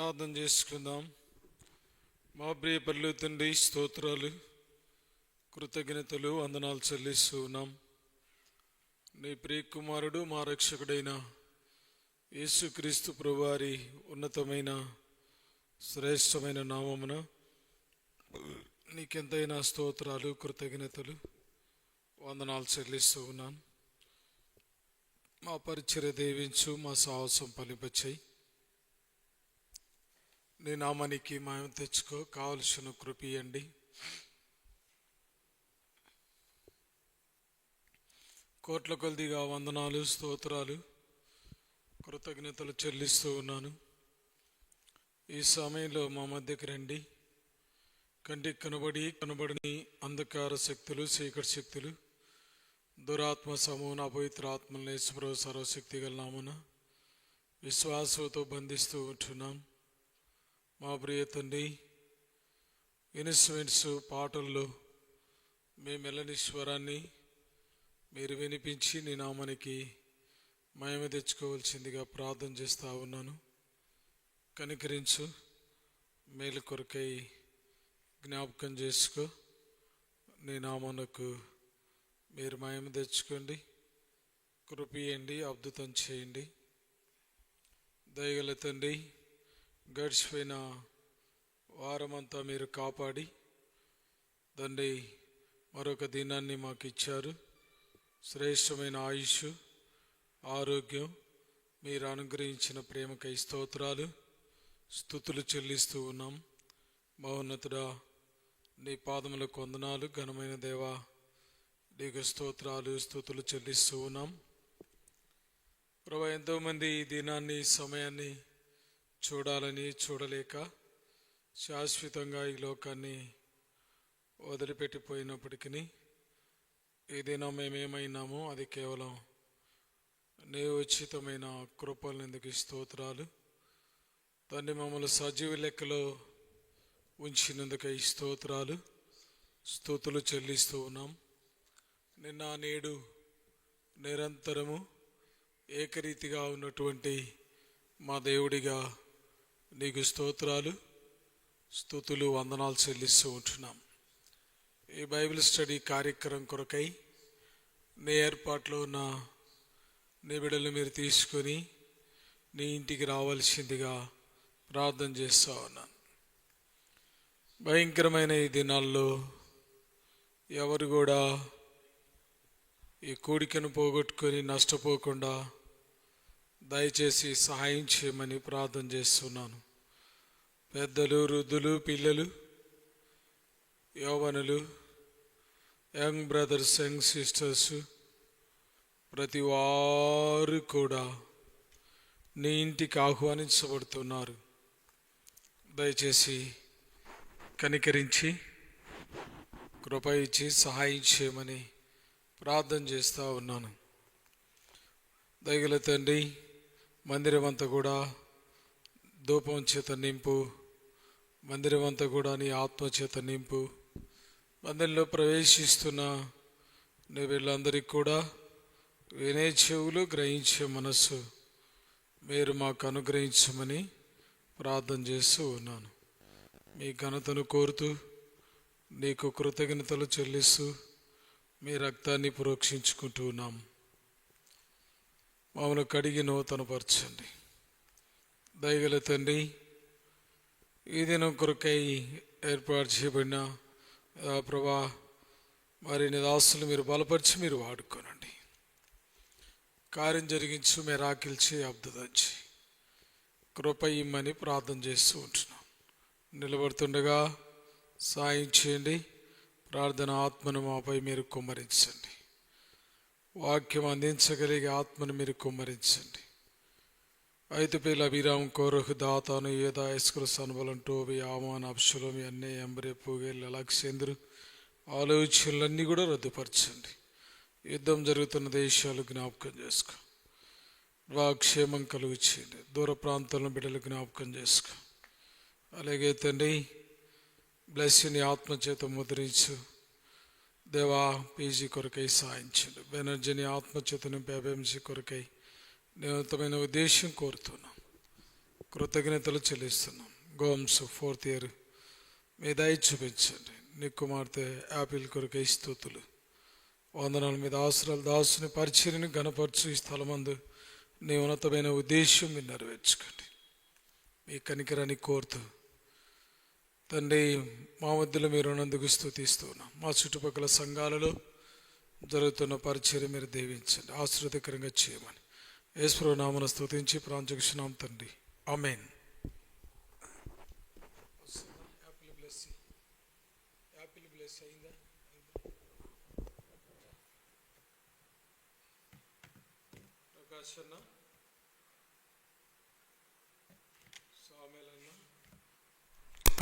ప్రార్థన చేసుకుందాం. మా ప్రియ పరలోక తండ్రి, స్తోత్రాలు, కృతజ్ఞతలు, వందనాలు చెల్లిస్తూ ఉన్నాం. నీ ప్రియ కుమారుడు మా రక్షకుడైన యేసుక్రీస్తు ప్రభువారి ఉన్నతమైన శ్రేష్టమైన నామమున నీకెంతైనా స్తోత్రాలు, కృతజ్ఞతలు, వందనాలు చెల్లిస్తూ ఉన్నాను. మా పరిచర్య దీవించు, మా సాహసం ఫలింపచేయి. నీ నామానికి మహిమ తెచ్చుకో, కావలసిన కృప ఇయ్యండి. కోట్ల కొలదిగా వందనాలు, స్తోత్రాలు, కృతజ్ఞతలు చెల్లిస్తూ ఉన్నాను. ఈ సమయంలో మా మధ్యకి రండి. కంటికి కనబడని అంధకార శక్తులు, చీకటి శక్తులు, దురాత్మ సమూహన అపవిత్ర ఆత్మల్ని యేసు సర్వశక్తి గల నామమున విశ్వాసంతో బంధిస్తూ ఉంటున్నాం. మా ప్రియ తండ్రి, ఇన్స్ట్రుమెంట్స్ పాటల్లో మీ మెల్లని స్వరాన్ని మీరు వినిపించి నీ నామానికి మహిమ తెచ్చుకోవాల్సిందిగా ప్రార్థన చేస్తూ ఉన్నాను. కనికరించు, మేలు కొరకై జ్ఞాపకం చేసుకో. నీ నామమునకు మీరు మహిమ తెచ్చుకోండి, కృప ఇయ్యండి, అద్భుతం చేయండి. దయగల తండ్రి, గడిచిపోయిన వారమంతా మీరు కాపాడి తండ్రి మరొక దినాన్ని మాకు ఇచ్చారు. శ్రేష్టమైన ఆయుష్, ఆరోగ్యం మీరు అనుగ్రహించిన ప్రేమకై స్తోత్రాలు, స్తుతులు చెల్లిస్తూ ఉన్నాం. మహోన్నతుడా, నీ పాదములకు వందనాలు. ఘనమైన దేవా, నీకు స్తోత్రాలు, స్తుతులు చెల్లిస్తూ ఉన్నాం. ప్రభు, ఎంతోమంది ఈ దినాన్ని, సమయాన్ని చూడాలని చూడలేక శాశ్వతంగా ఈ లోకాన్ని వదిలిపెట్టిపోయినప్పటికీ ఈ దినం మేమేమైనామో అది కేవలం నీ ఉచితమైన కృపలనందుకు స్తోత్రాలు. దాన్ని మమ్మల్ని సజీవ లెక్కలో ఉంచినందుకు స్తోత్రాలు, స్తుతులు చెల్లిస్తూ ఉన్నాం. నిన్న నేడు నిరంతరము ఏకరీతిగా ఉన్నటువంటి మా దేవుడిగా నీకు స్తోత్రాలు, స్తుతులు, వందనాలు చెల్లిస్తూ ఉంటున్నాం. ఈ బైబిల్ స్టడీ కార్యక్రమం కొరకై నీ ఏర్పాట్లో ఉన్న నీ బిడ్డలు మీరు తీసుకొని నీ ఇంటికి రావాల్సిందిగా ప్రార్థన చేస్తూ ఉన్నాను. భయంకరమైన ఈ దినాల్లో ఎవరు కూడా ఈ కూడికను పోగొట్టుకొని నష్టపోకుండా దయచేసి సహాయం చేయమని ప్రార్థన చేస్తున్నాను. పెద్దలు, వృద్ధులు, పిల్లలు, యౌవనులు, యంగ్ బ్రదర్స్, యంగ్ సిస్టర్స్, ప్రతి వారు కూడా నీ ఇంటికి ఆహ్వానించబడుతున్నారు. దయచేసి కనికరించి కృప ఇచ్చి సహాయం చేయమని ప్రార్థన చేస్తూ ఉన్నాను. దయగల తండ్రి, మందిరం అంతా కూడా ధూపం చేత నింపు, మందిరం అంతా కూడా నీ ఆత్మ చేత నింపు. మందిరంలో ప్రవేశిస్తున్న నీ వీళ్ళందరికీ కూడా వినే చెవులు, గ్రహించే మనస్సు మీరు మాకు అనుగ్రహించమని ప్రార్థన చేస్తూ ఉన్నాను. మీ ఘనతను కోరుతూ నీకు కృతజ్ఞతలు చెల్లిస్తూ మీ రక్తాన్ని ప్రోక్షించుకుంటూ ఉన్నాం. మమ్మల్ని కడిగి నూతనపరచండి. దయగల తండ్రి, ఈ దినం కొరకై ఏర్పాటు చేయబడిన ప్రభా మరి నిదాసులు మీరు బలపరిచి మీరు వాడుకోనండి. కార్యం జరిగించు, మెరాకిల్చి, అద్భుతంచి కృప ఇమ్మని ప్రార్థన చేస్తూ ఉంటున్నాం. నిలబడుతుండగా సాయం చేయండి. ప్రార్థన ఆత్మను మాపై మీరు కుమ్మరించండి. వాక్యం అందించగలిగే ఆత్మను మీరు కుమ్మరించండి. ఐతుపేల అభిరామ్, కోరహు, దాతాను, ఏదా, ఇస్కుల, సన్బలం, టోబి, ఆమాన్, అబ్షులం, అన్నే, ఎంబ్రే, పూగేల్, అలక్సేంద్రు ఆలోచనలన్నీ కూడా రద్దుపరచండి. యుద్ధం జరుగుతున్న దేశాలు జ్ఞాపకం చేసుకో. క్షేమం కలుగు చేయండి. దూర ప్రాంతాలను బిడ్డలు జ్ఞాపకం చేసుకో. అలాగే తండ్రి, బ్లెస్సింగ్ ఆత్మచేత ముద్రించు. దేవా, పీజీ కొరకై సాయించండి. బెనర్జీని ఆత్మచేతను బేబెంసి కొరకై నిమిత్తమైన ఉద్దేశం కోరుతున్నాం. కృతజ్ఞతలు చెల్లిస్తున్నాం. గోమ్స్ 4th ఇయర్ మీ దయ చూపించండి. నీ కుమార్తె యాపిల్ కొరకై స్తుతులు, వందనాలు. మీద ఆశ్రయాలు దాసుని పరిచర్యని గణపరచు. ఈ స్థలమందు నీ ఉన్నతమైన ఉద్దేశం మీరు నెరవేర్చుకోండి. మీ కనికరాన్ని కోరుతూ తండ్రి, మా మధ్యలో మీరు ఉన్నందుకు స్తుతిస్తూ ఉన్నాం. మా చుట్టుపక్కల సంఘాలలో జరుగుతున్న పరిచర్య మీరు దీవించండి, ఆశీర్వాదకరంగా చేయమని యేసు నామమున స్తుతించి ప్రార్థిస్తున్నాం తండ్రి, ఆమేన్.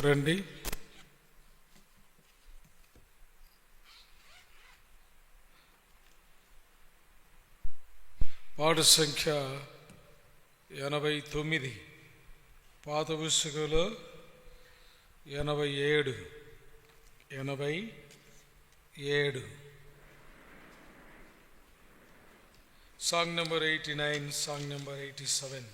రండి. పాట సంఖ్య 89, పాత పుస్తకంలో 87. Song number 89, song number 87.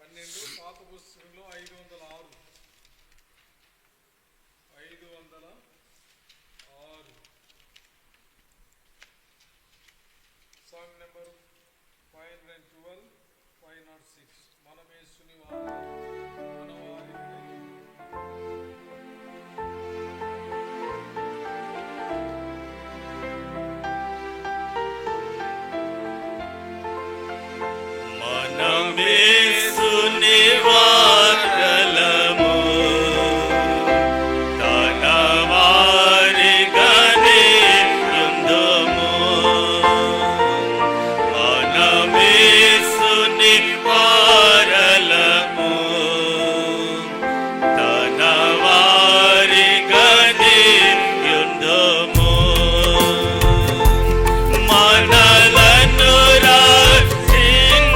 12 పాత పుస్తకంలో 506 సాంగ్ నెంబర్ 512 506 మనమేసుని మనమేసుని వారలము తన వారిగానే యుందము మనమేసుని వారలము తన వారిగానే యుందము మనలను రక్షించెను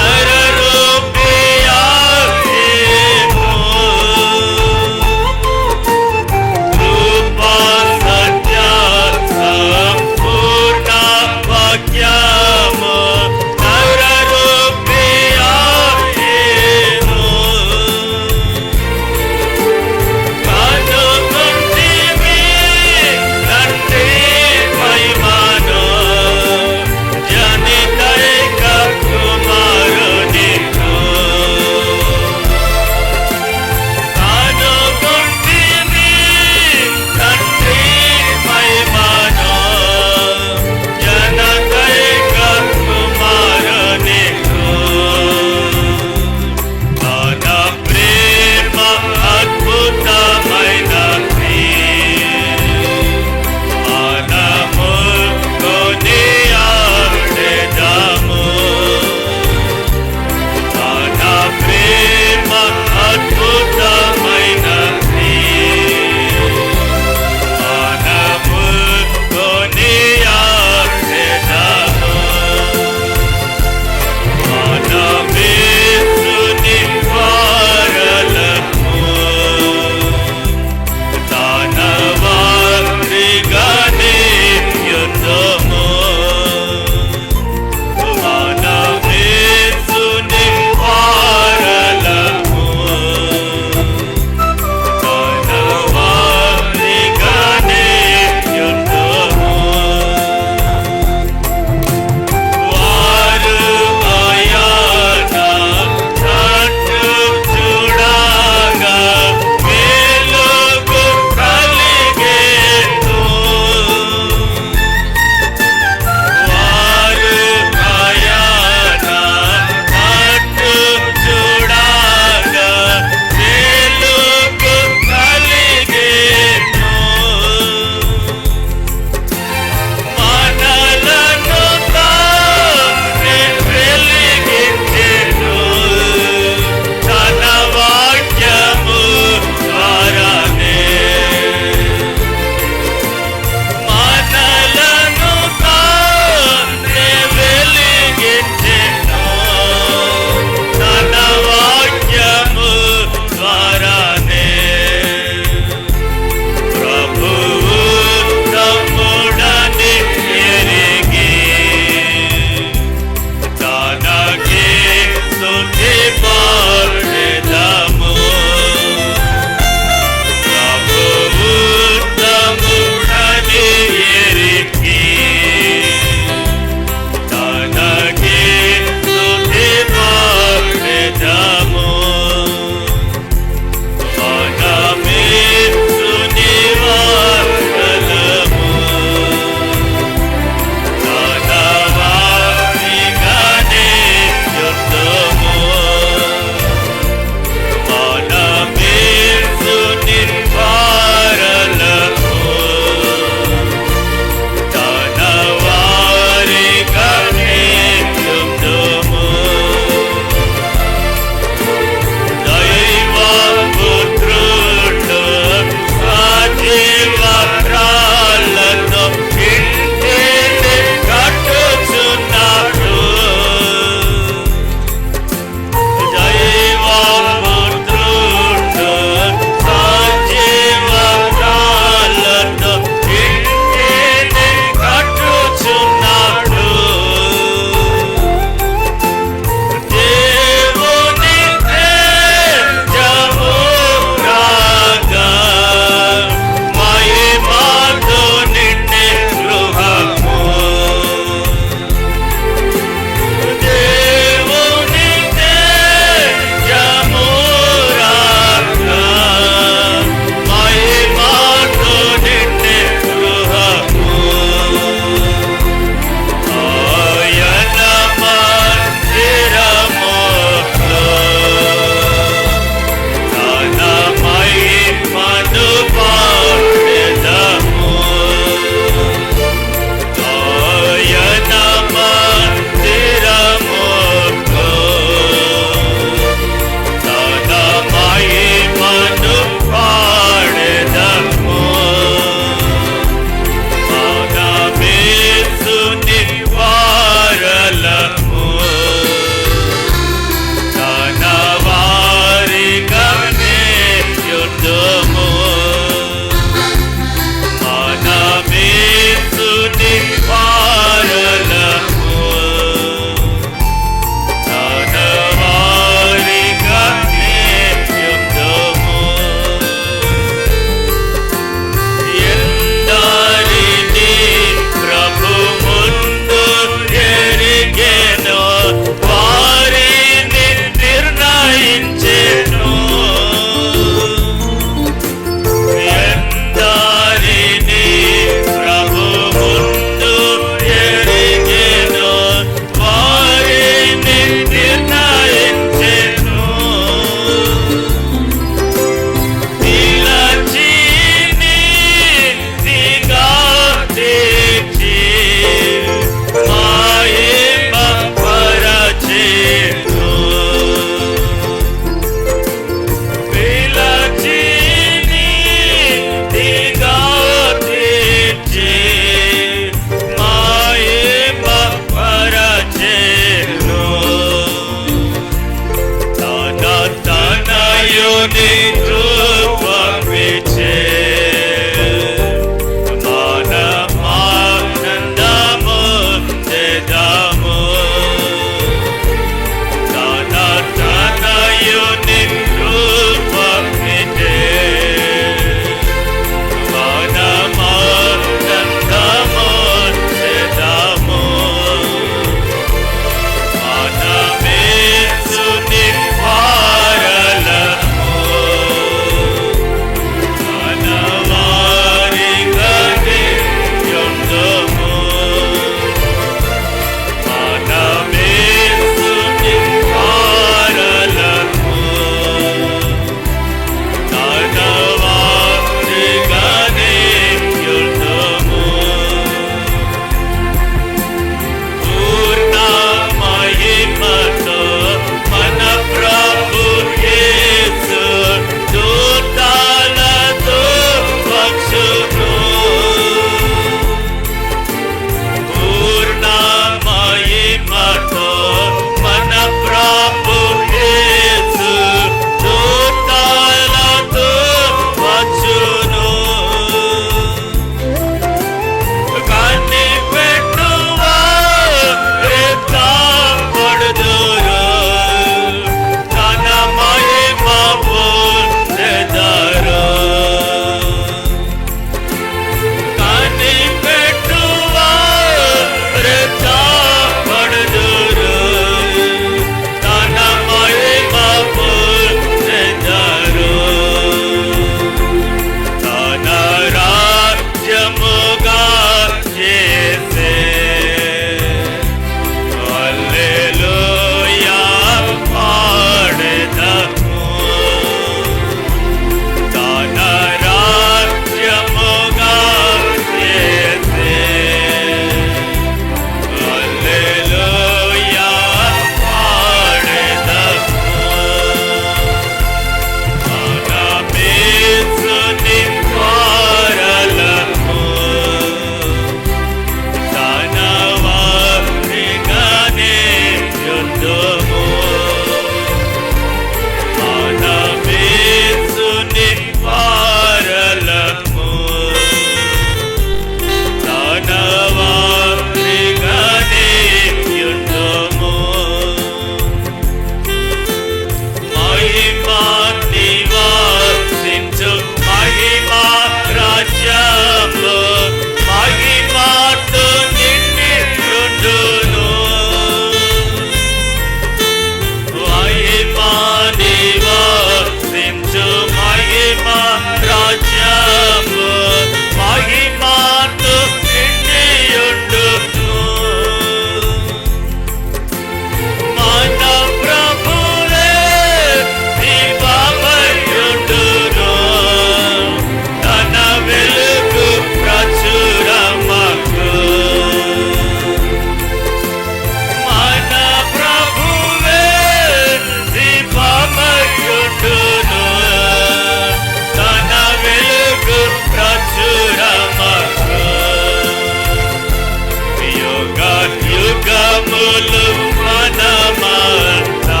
యుగములు మనమంతా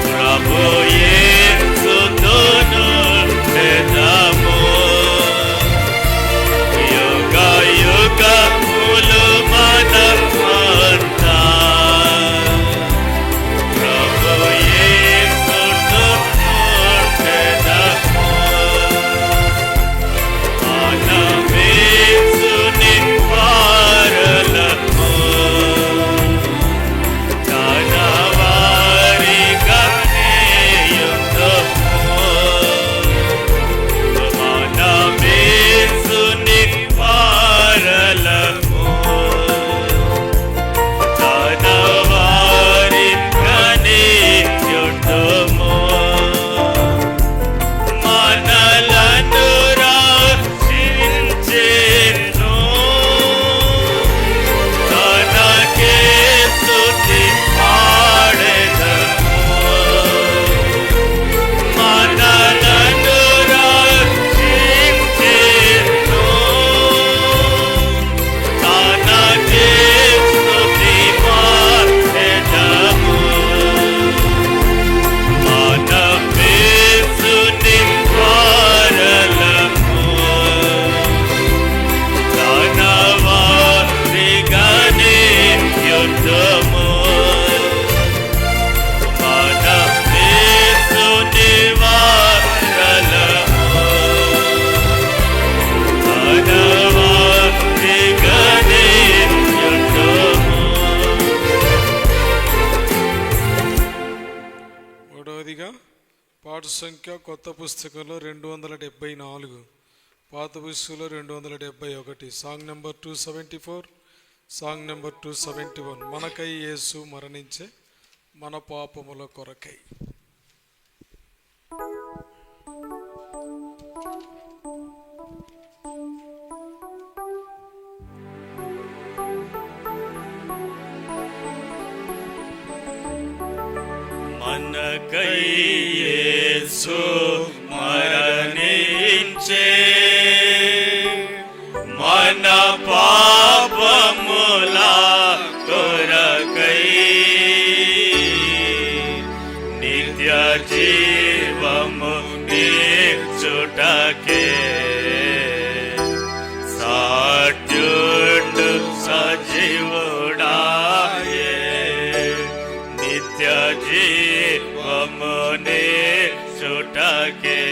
ప్రభు యేసుతోను పెదము. యుగ యుగములు మనమంతా ప్రభు యేసుతోను పెదము. మనమేసుని వారలము తన వారిగానే యుద్ధము. మనమేసుని వారలము తన వారిగానే యుద్ధము. మనలను రక్షించెను తనకే స్తుతి పాడెదము. మనలను రక్షించెను తనకే స్తుతి పాడెదము. మనమేసుని వారలము తన వారిగానే యుద్ధము. మనమేసుని వారలము తన వారిగానే యుద్ధము. మూడవదిగా పాట సంఖ్య కొత్త పుస్తకంలో 274, పాత పుస్తకంలో 271, సాంగ్ నెంబర్ 274, సాంగ్ నెంబర్ 271. మనకై యేసు మరణించే మన పాపముల కొరకై. మనకై యేసు మరణించే మన పాపముల కొరకై నిత్య జీవము నీచుటకే సాట్యుండు సజీవుడాయే నిత్య జీవము నీచుటకే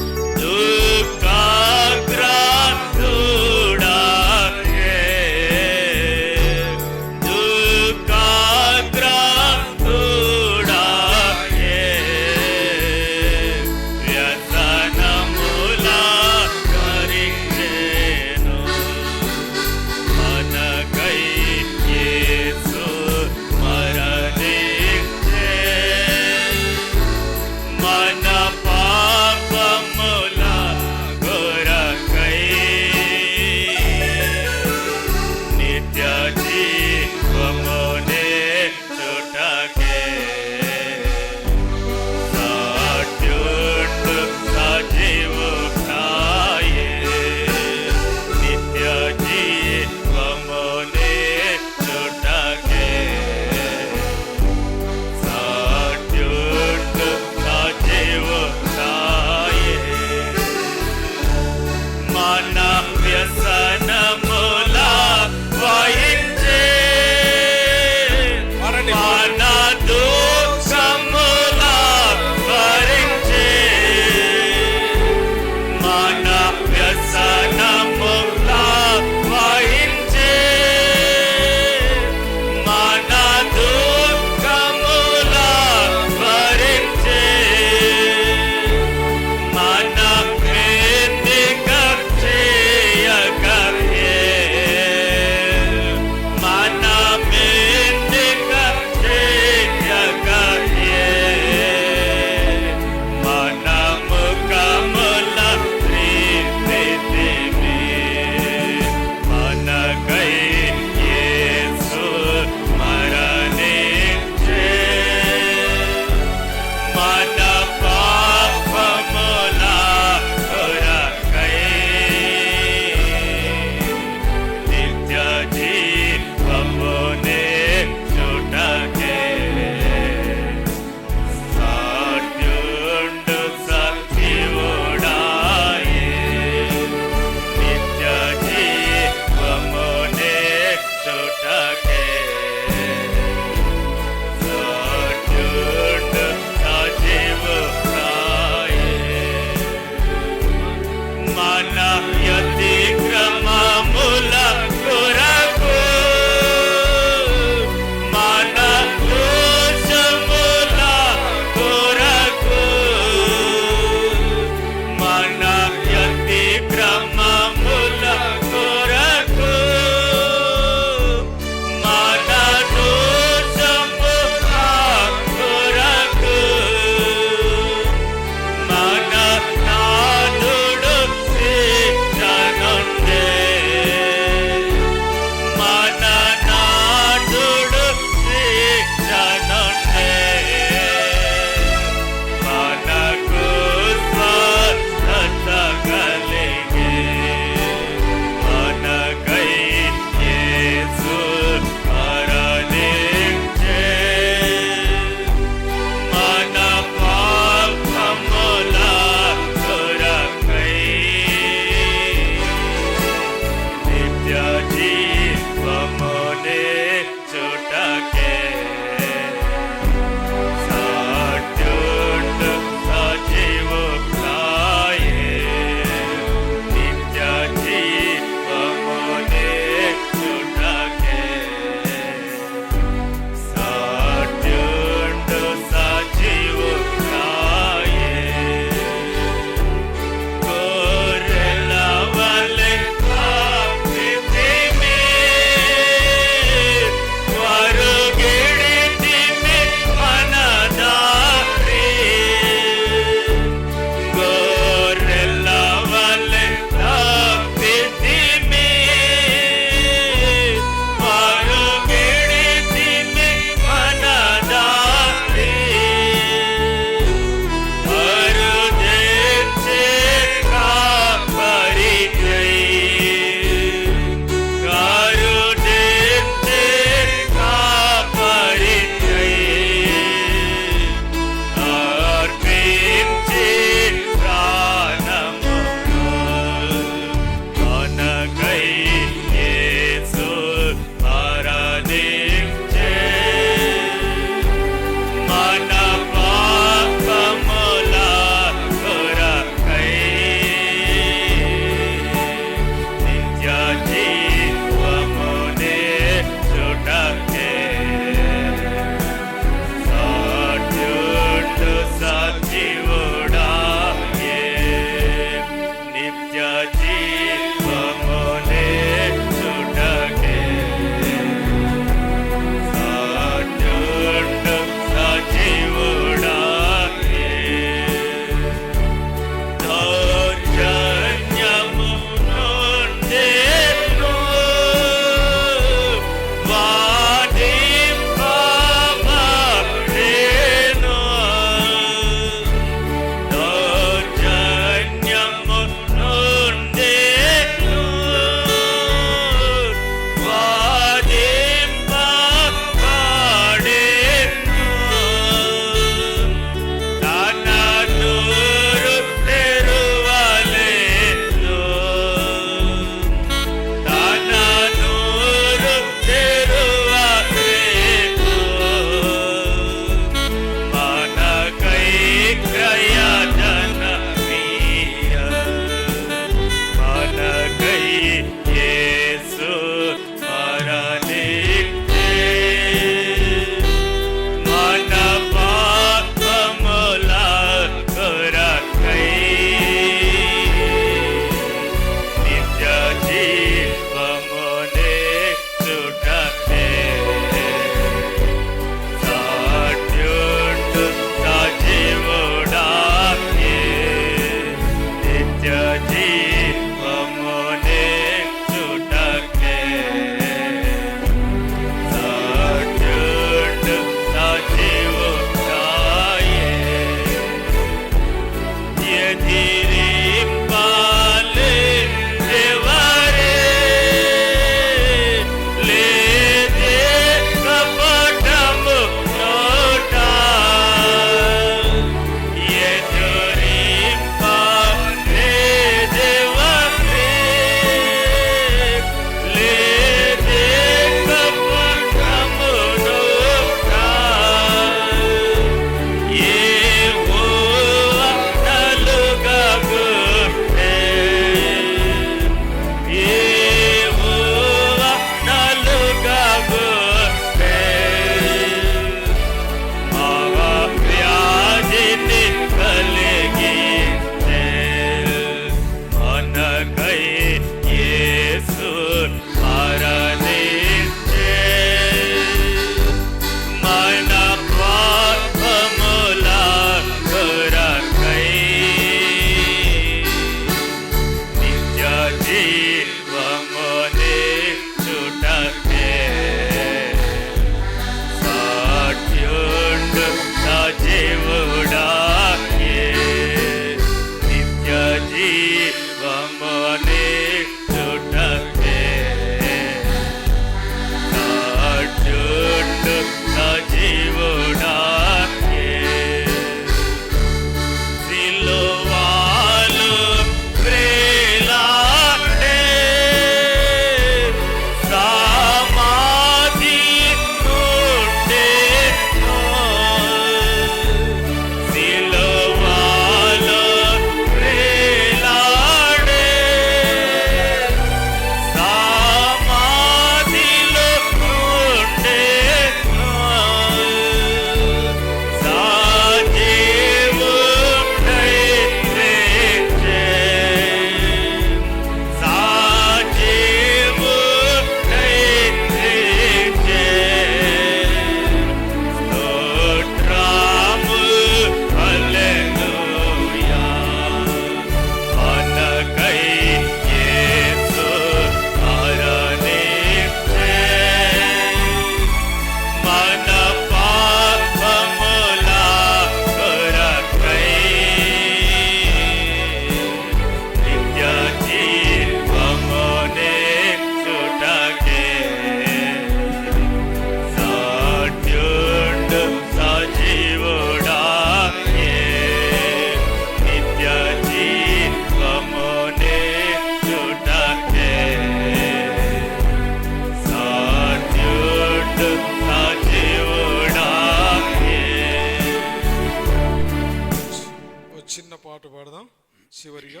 చివరిగా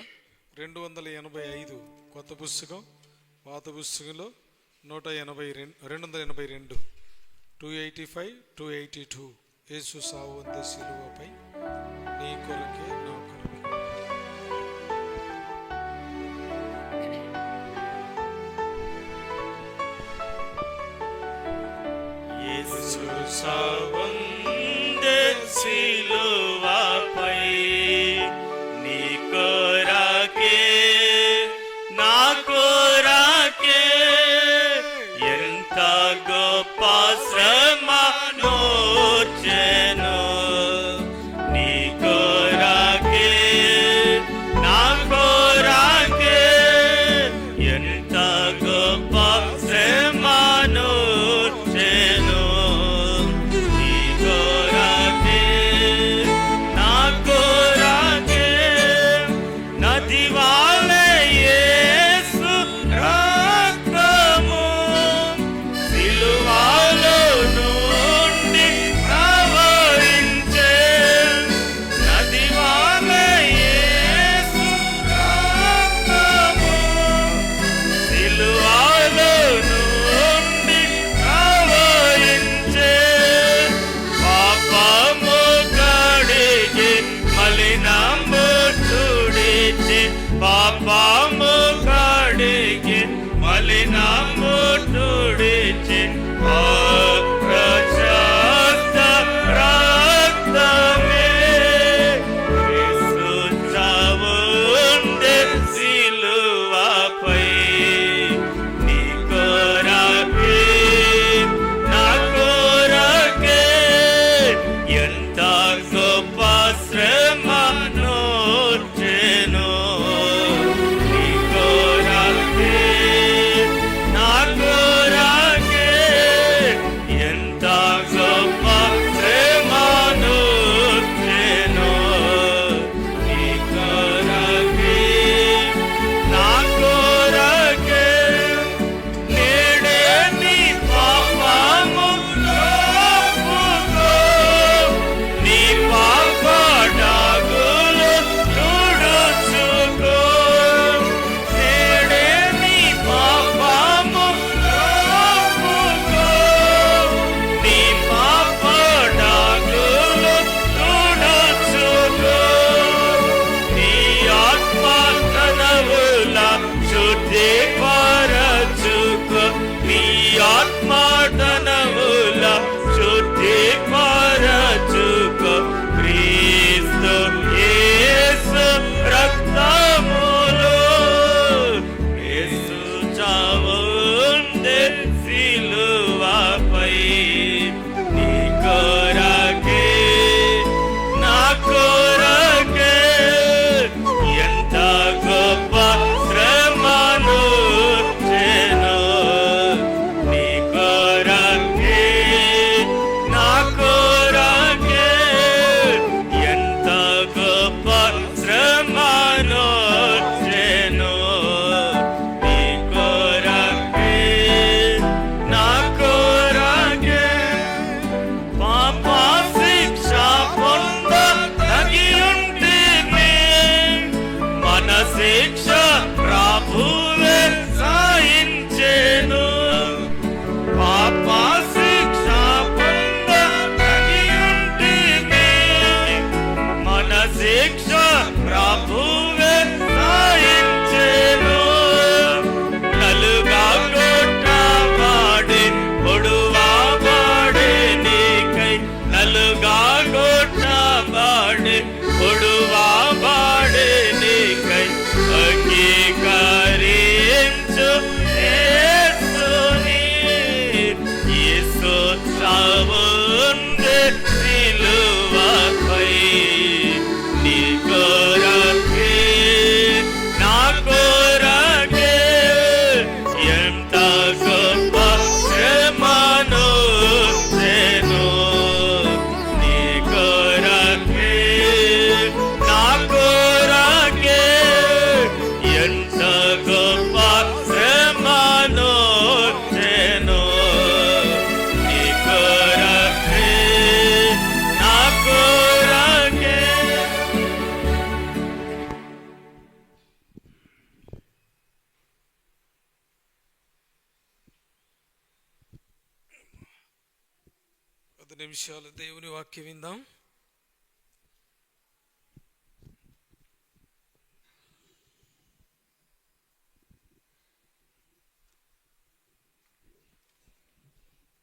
285 కొత్త పుస్తకం, పాత పుస్తకంలో 282 285 282 యేసు సావు అంతే సిలువపై నీ కొరకే నా కొరకే. యేసు సావు అంతే సిలువపై నీ కొరకే నా కొరకే ఎంత గొప్ప శ్రమ నోచెను. నీ కొరకే నా కొరకే ఎంత గొప్ప శ్రమ నోచెను. నీ కొరకే నా కొరకే నది వాలే యేసు రక్తము సిలువలో నుండి ప్రవహించే. నది వాలే యేసు రక్తము సిలువలో నుండి ప్రవహించే. పాపము కడిగి మలినము తుడిచి, పాపము కడిగి మలినము తుడిచి, ప్రశస్త రక్తమే యేసు చావు ఉండే సిలువపై నీ కొరకే నా కొరకే ఎంత గొప్ప శ్రమ నోచెను. శుద్ధిపరచుకో నీ ఆత్మధనముల శుద్ధిపరచుకో క్రీస్తు యేసు రక్తములో యేసు చావుండే సిలువపై నీ కొరకే నా కొరకే ఎంత గొప్ప శ్రమను చేను నీ కొరకే నా కొరకే ఎంత గొప్ప శ్రమను చేను నీ కొరకే నా కొరకే పాప శిక్ష పొంద తగియుంటిని మన శిక్ష ప్రభువే సాయించెను పాప శిక్ష పొంద తగియుంటిని మన శిక్ష ప్రభువే సాయించెను నలుగా కొట్టవాడే పొడువాడే నీకై నలుగా కొట్టవాడే పొడువాడే నీకై అంగీకరించు యేసుని యేసు చావుండే సిలువపై నీ కొరకే నా కొరకే ఎంత గొప్ప శ్రమను చేను నీ కొరకే నా కొరకే ఎంత గొప్ప శ్రమను చేను నీ కొరకే నా కొరకే కొద్ది నిమిషాలు దేవుని వాక్యం విందాం.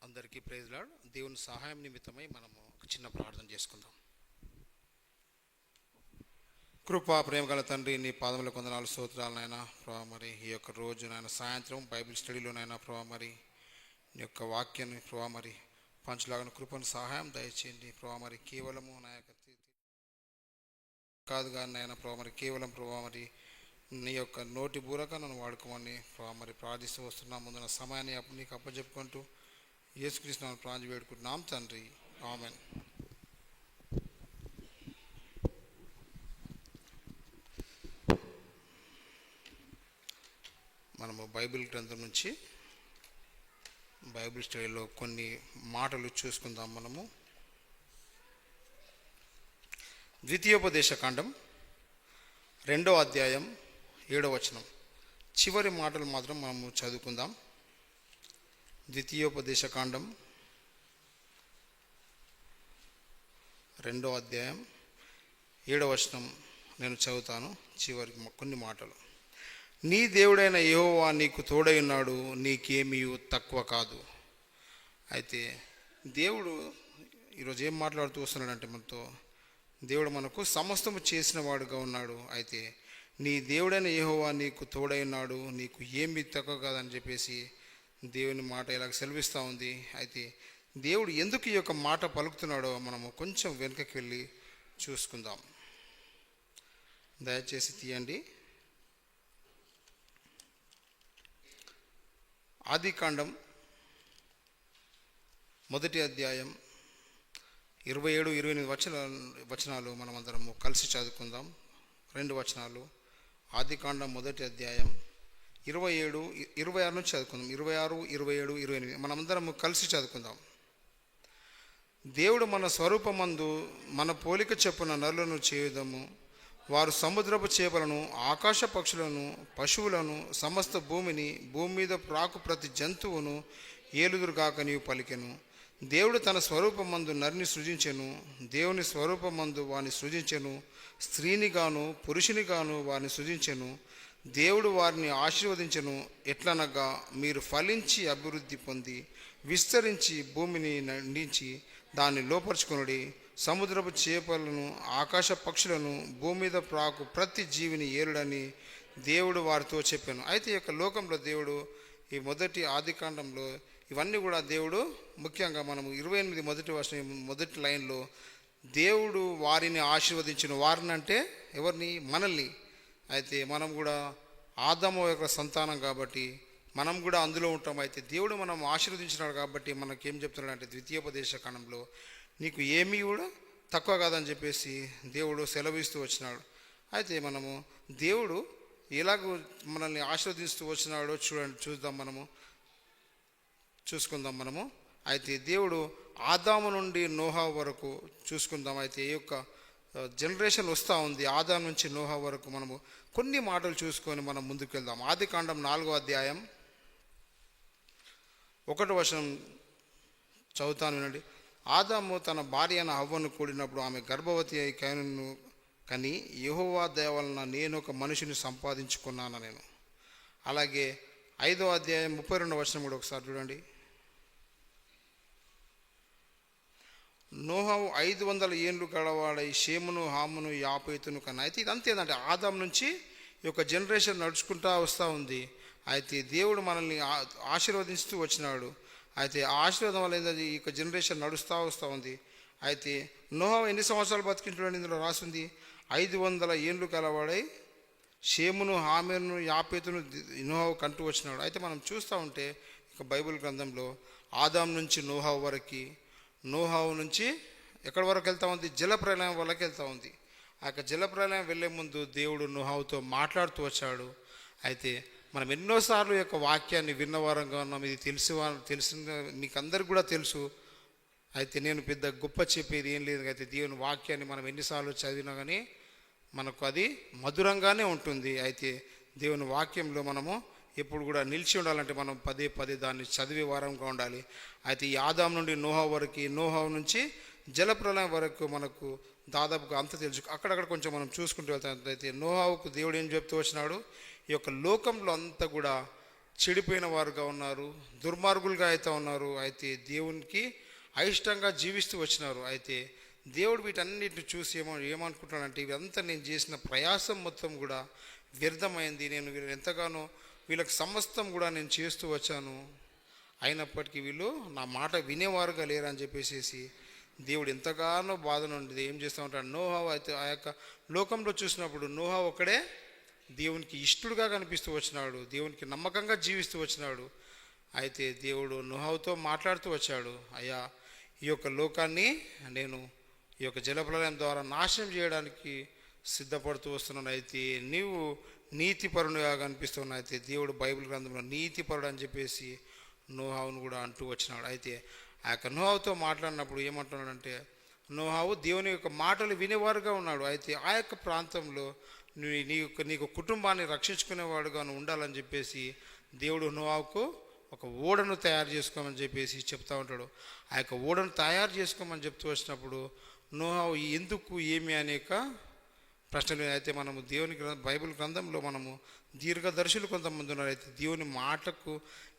అందరికీ ప్రైజ్ లార్డ్. దేవుని సహాయం నిమిత్తమై మనము ఒక చిన్న ప్రార్థన చేసుకుందాం. కృపా ప్రేమ గల తండ్రి, నీ పాదముల కొందనాలు స్తోత్రాలనైనా ప్రభావ. మరి ఈ యొక్క రోజు నాయన సాయంత్రం బైబిల్ స్టడీలోనైనా ప్రభావ మరి నీ యొక్క వాక్యాన్ని ప్రభావ మరి పంచులాగిన కృపను సహాయం దయచేయండి ప్రభావ. మరి కేవలము నా యొక్క కాదు కానీ నాయన ప్రభావ మరి కేవలం ప్రభావ మరి నీ యొక్క నోటి బూరగా నన్ను వాడుకోమని ప్రభావ మరి ప్రార్థిస్తూ వస్తున్నా. ముందున్న సమయాన్ని నీకు అప్పచెప్పుకుంటూ యేసుక్రీస్తు నామమున ప్రార్థన వేడుకుంటున్నాం తండ్రి, ఆమేన్. మనము బైబిల్ గ్రంథం నుంచి బైబిల్ స్టడీలో కొన్ని మాటలు చూసుకుందాం. మనము ద్వితీయోపదేశ కాండం 2వ అధ్యాయం 7వ వచనం చివరి మాటలు మాత్రం మనము చదువుకుందాం. ద్వితీయోపదేశ కాండం 2వ అధ్యాయం 7వ వచనం నేను చదువుతాను. చివరి కొన్ని మాటలు. నీ దేవుడైన యెహోవా నీకు తోడై ఉన్నాడు, నీకేమీ తక్కువ కాదు. అయితే దేవుడు ఈరోజు ఏం మాట్లాడుతూ వస్తున్నాడంటే మనతో, దేవుడు మనకు సమస్తము చేసిన వాడుగా ఉన్నాడు. అయితే నీ దేవుడైన యెహోవా నీకు తోడై ఉన్నాడు, నీకు ఏమీ తక్కువ కాదని చెప్పేసి దేవుని మాట ఇలాగ సెలవిస్తూ ఉంది. అయితే దేవుడు ఎందుకు ఈ యొక్క మాట పలుకుతున్నాడో మనము కొంచెం వెనుకకి వెళ్ళి చూసుకుందాం. దయచేసి తీయండి. ఆదికాండం 1వ అధ్యాయం 27-28 వచనాలు మనమందరము కలిసి చదువుకుందాం. 2 వచనాలు. ఆదికాండం 1వ అధ్యాయం 26 నుంచి చదువుకుందాం. 26, 27, 28 మనమందరము కలిసి చదువుకుందాం. దేవుడు మన స్వరూపమందు మన పోలిక చొప్పున నరులను చేయుదము. వారు సముద్రపు చేపలను, ఆకాశ పక్షులను, పశువులను, సమస్త భూమిని, భూమి మీద ప్రాకు ప్రతి జంతువును ఏలుదురుగాక నీవు పలికెను. దేవుడు తన స్వరూపమందు నరిని సృజించెను. దేవుని స్వరూపమందు వాని సృజించెను. స్త్రీని గాను పురుషుని గాను వారిని సృజించెను. దేవుడు వారిని ఆశీర్వదించను. ఎట్లనగా మీరు ఫలించి అభివృద్ధి పొంది విస్తరించి భూమిని నిండించి దాన్ని లోపరుచుకొనుడి. సముద్రపు చేపలను, ఆకాశ పక్షులను, భూమి మీద ప్రాకు ప్రతి జీవిని ఏలుడని దేవుడు వారితో చెప్పాను. అయితే ఈ యొక్క లోకంలో దేవుడు ఈ మొదటి ఆదికాండంలో ఇవన్నీ కూడా దేవుడు ముఖ్యంగా మనము 28 మొదటి వర్షం మొదటి లైన్లో దేవుడు వారిని ఆశీర్వదించిన వారిని అంటే ఎవరిని? మనల్ని. అయితే మనం కూడా ఆదాము యొక్క సంతానం కాబట్టి మనం కూడా అందులో ఉంటాం. అయితే దేవుడు మనం ఆశీర్వదించినాడు కాబట్టి మనకేం చెప్తున్నాడు అంటే ద్వితీయోపదేశ కాండంలో నీకు ఏమీ కూడా తక్కువ కాదని చెప్పేసి దేవుడు సెలవిస్తూ వచ్చినాడు. అయితే మనము దేవుడు ఎలాగో మనల్ని ఆశీర్వదిస్తూ వచ్చినాడో చూసుకుందాం మనము. అయితే దేవుడు ఆదాము నుండి నోహా వరకు చూసుకుందాం. అయితే ఈ యొక్క జనరేషన్ వస్తూ ఉంది. ఆదాము నుంచి నోహా వరకు మనము కొన్ని మాటలు చూసుకొని మనం ముందుకు వెళ్దాం. ఆదికాండం 4వ అధ్యాయం 1వ వచనం చదువుతాను వినండి. ఆదాము తన భార్య అయిన హవ్వను కూడినప్పుడు ఆమె గర్భవతి అయి కయనును కని యెహోవా దయ వలన నేను ఒక మనిషిని సంపాదించుకున్నాను నేను. అలాగే 5వ అధ్యాయం 32వ వచనం కూడా ఒకసారి చూడండి. నోహవు 500 ఏండ్లు గడవాడై షేమును, హామును, యాపేతును కన్నా. అయితే ఇదంతా ఏంటంటే ఆదాం నుంచి ఈ యొక్క జనరేషన్ నడుచుకుంటూ వస్తూ ఉంది. అయితే దేవుడు మనల్ని ఆశీర్వదిస్తూ వచ్చినాడు. అయితే ఆ ఆశీర్వాదం వల్ల ఏంటంటే ఈ యొక్క జనరేషన్ వస్తూ ఉంది. అయితే నోహవు ఎన్ని సంవత్సరాలు బతికింటాడని ఇందులో రాసింది? 500 ఏండ్లు కలవాడై షేమును, హామెను, యాపేతును నోహవు కంటూ వచ్చినాడు. అయితే మనం చూస్తూ ఉంటే ఇక బైబిల్ గ్రంథంలో ఆదాం నుంచి నోహవు వరకు, నోహవు నుంచి ఎక్కడి వరకు వెళ్తూ ఉంది? జలప్రలయం వరకు వెళ్తూ ఉంది. ఆ యొక్క జలప్రలయం వెళ్ళే ముందు దేవుడు నోహవుతో మాట్లాడుతూ వచ్చాడు. అయితే మనం ఎన్నోసార్లు యొక్క వాక్యాన్ని విన్నవారంగా ఉన్నాం. ఇది తెలిసిన మీకు అందరికి కూడా తెలుసు. అయితే నేను పెద్ద గొప్ప చెప్పేది ఏం లేదు. అయితే దేవుని వాక్యాన్ని మనం ఎన్నిసార్లు చదివినా కానీ మనకు అది మధురంగానే ఉంటుంది. అయితే దేవుని వాక్యంలో మనము ఎప్పుడు కూడా నిలిచి ఉండాలంటే మనం పదే దాన్ని చదివే వారంగా ఉండాలి. అయితే ఈ ఆదాం నుండి నోహా వరకు, నోహా నుంచి జలప్రలయం వరకు మనకు దాదాపుగా అంత తెలుసు. అక్కడక్కడ కొంచెం మనం చూసుకుంటూ వెళ్తాం. అయితే నోహావుకు దేవుడు ఏం చెప్తూ వచ్చినాడు? ఈ యొక్క లోకంలో అంతా కూడా చెడిపోయిన వారుగా ఉన్నారు, దుర్మార్గులుగా అయితే ఉన్నారు. అయితే దేవునికి అయిష్టంగా జీవిస్తూ వచ్చినారు. అయితే దేవుడు వీటన్నిటిని చూసి ఏమనుకుంటున్నాడంటే ఇదంతా నేను చేసిన ప్రయాసం మొత్తం కూడా వ్యర్థమైంది. నేను వీళ్ళని ఎంతగానో వీళ్ళకి సమస్తం కూడా నేను చేస్తూ వచ్చాను, అయినప్పటికీ వీళ్ళు నా మాట వినేవారుగా లేరని చెప్పేసి దేవుడు ఎంతగానో బాధ నుండి ఏం చేస్తూ ఉంటాడు? నోహా అయితే ఆ యొక్క లోకంలో చూసినప్పుడు నోహా ఒకడే దేవునికి ఇష్టడుగా కనిపిస్తూ వచ్చినాడు, దేవునికి నమ్మకంగా జీవిస్తూ వచ్చినాడు. అయితే దేవుడు నోహాతో మాట్లాడుతూ వచ్చాడు, అయ్యా ఈ యొక్క లోకాన్ని నేను ఈ యొక్క జలప్రలయం ద్వారా నాశనం చేయడానికి సిద్ధపడుతూ వస్తున్నాను. అయితే నీవు నీతిపరునిగా కనిపిస్తున్నావు. అయితే దేవుడు బైబిల్ గ్రంథంలో నీతిపరుడు అని చెప్పేసి నోహావును కూడా అంటూ వచ్చినాడు. అయితే ఆ యొక్క నోహావుతో మాట్లాడినప్పుడు ఏమంటున్నాడంటే నోహావు దేవుని యొక్క మాటలు వినేవారుగా ఉన్నాడు. అయితే ఆ యొక్క ప్రాంతంలో నీకు కుటుంబాన్ని రక్షించుకునేవాడుగా ఉండాలని చెప్పేసి దేవుడు నోహావుకు ఒక ఓడను తయారు చేసుకోమని చెప్పేసి చెప్తా ఉంటాడు. ఆ యొక్క ఓడను తయారు చేసుకోమని చెప్తూ వచ్చినప్పుడు నోహావు ఎందుకు ఏమి అనేక ప్రశ్నలు. అయితే మనము దేవుని బైబిల్ గ్రంథంలో మనము దీర్ఘదర్శులు కొంతమంది ఉన్నారు. అయితే దేవుని మాటకు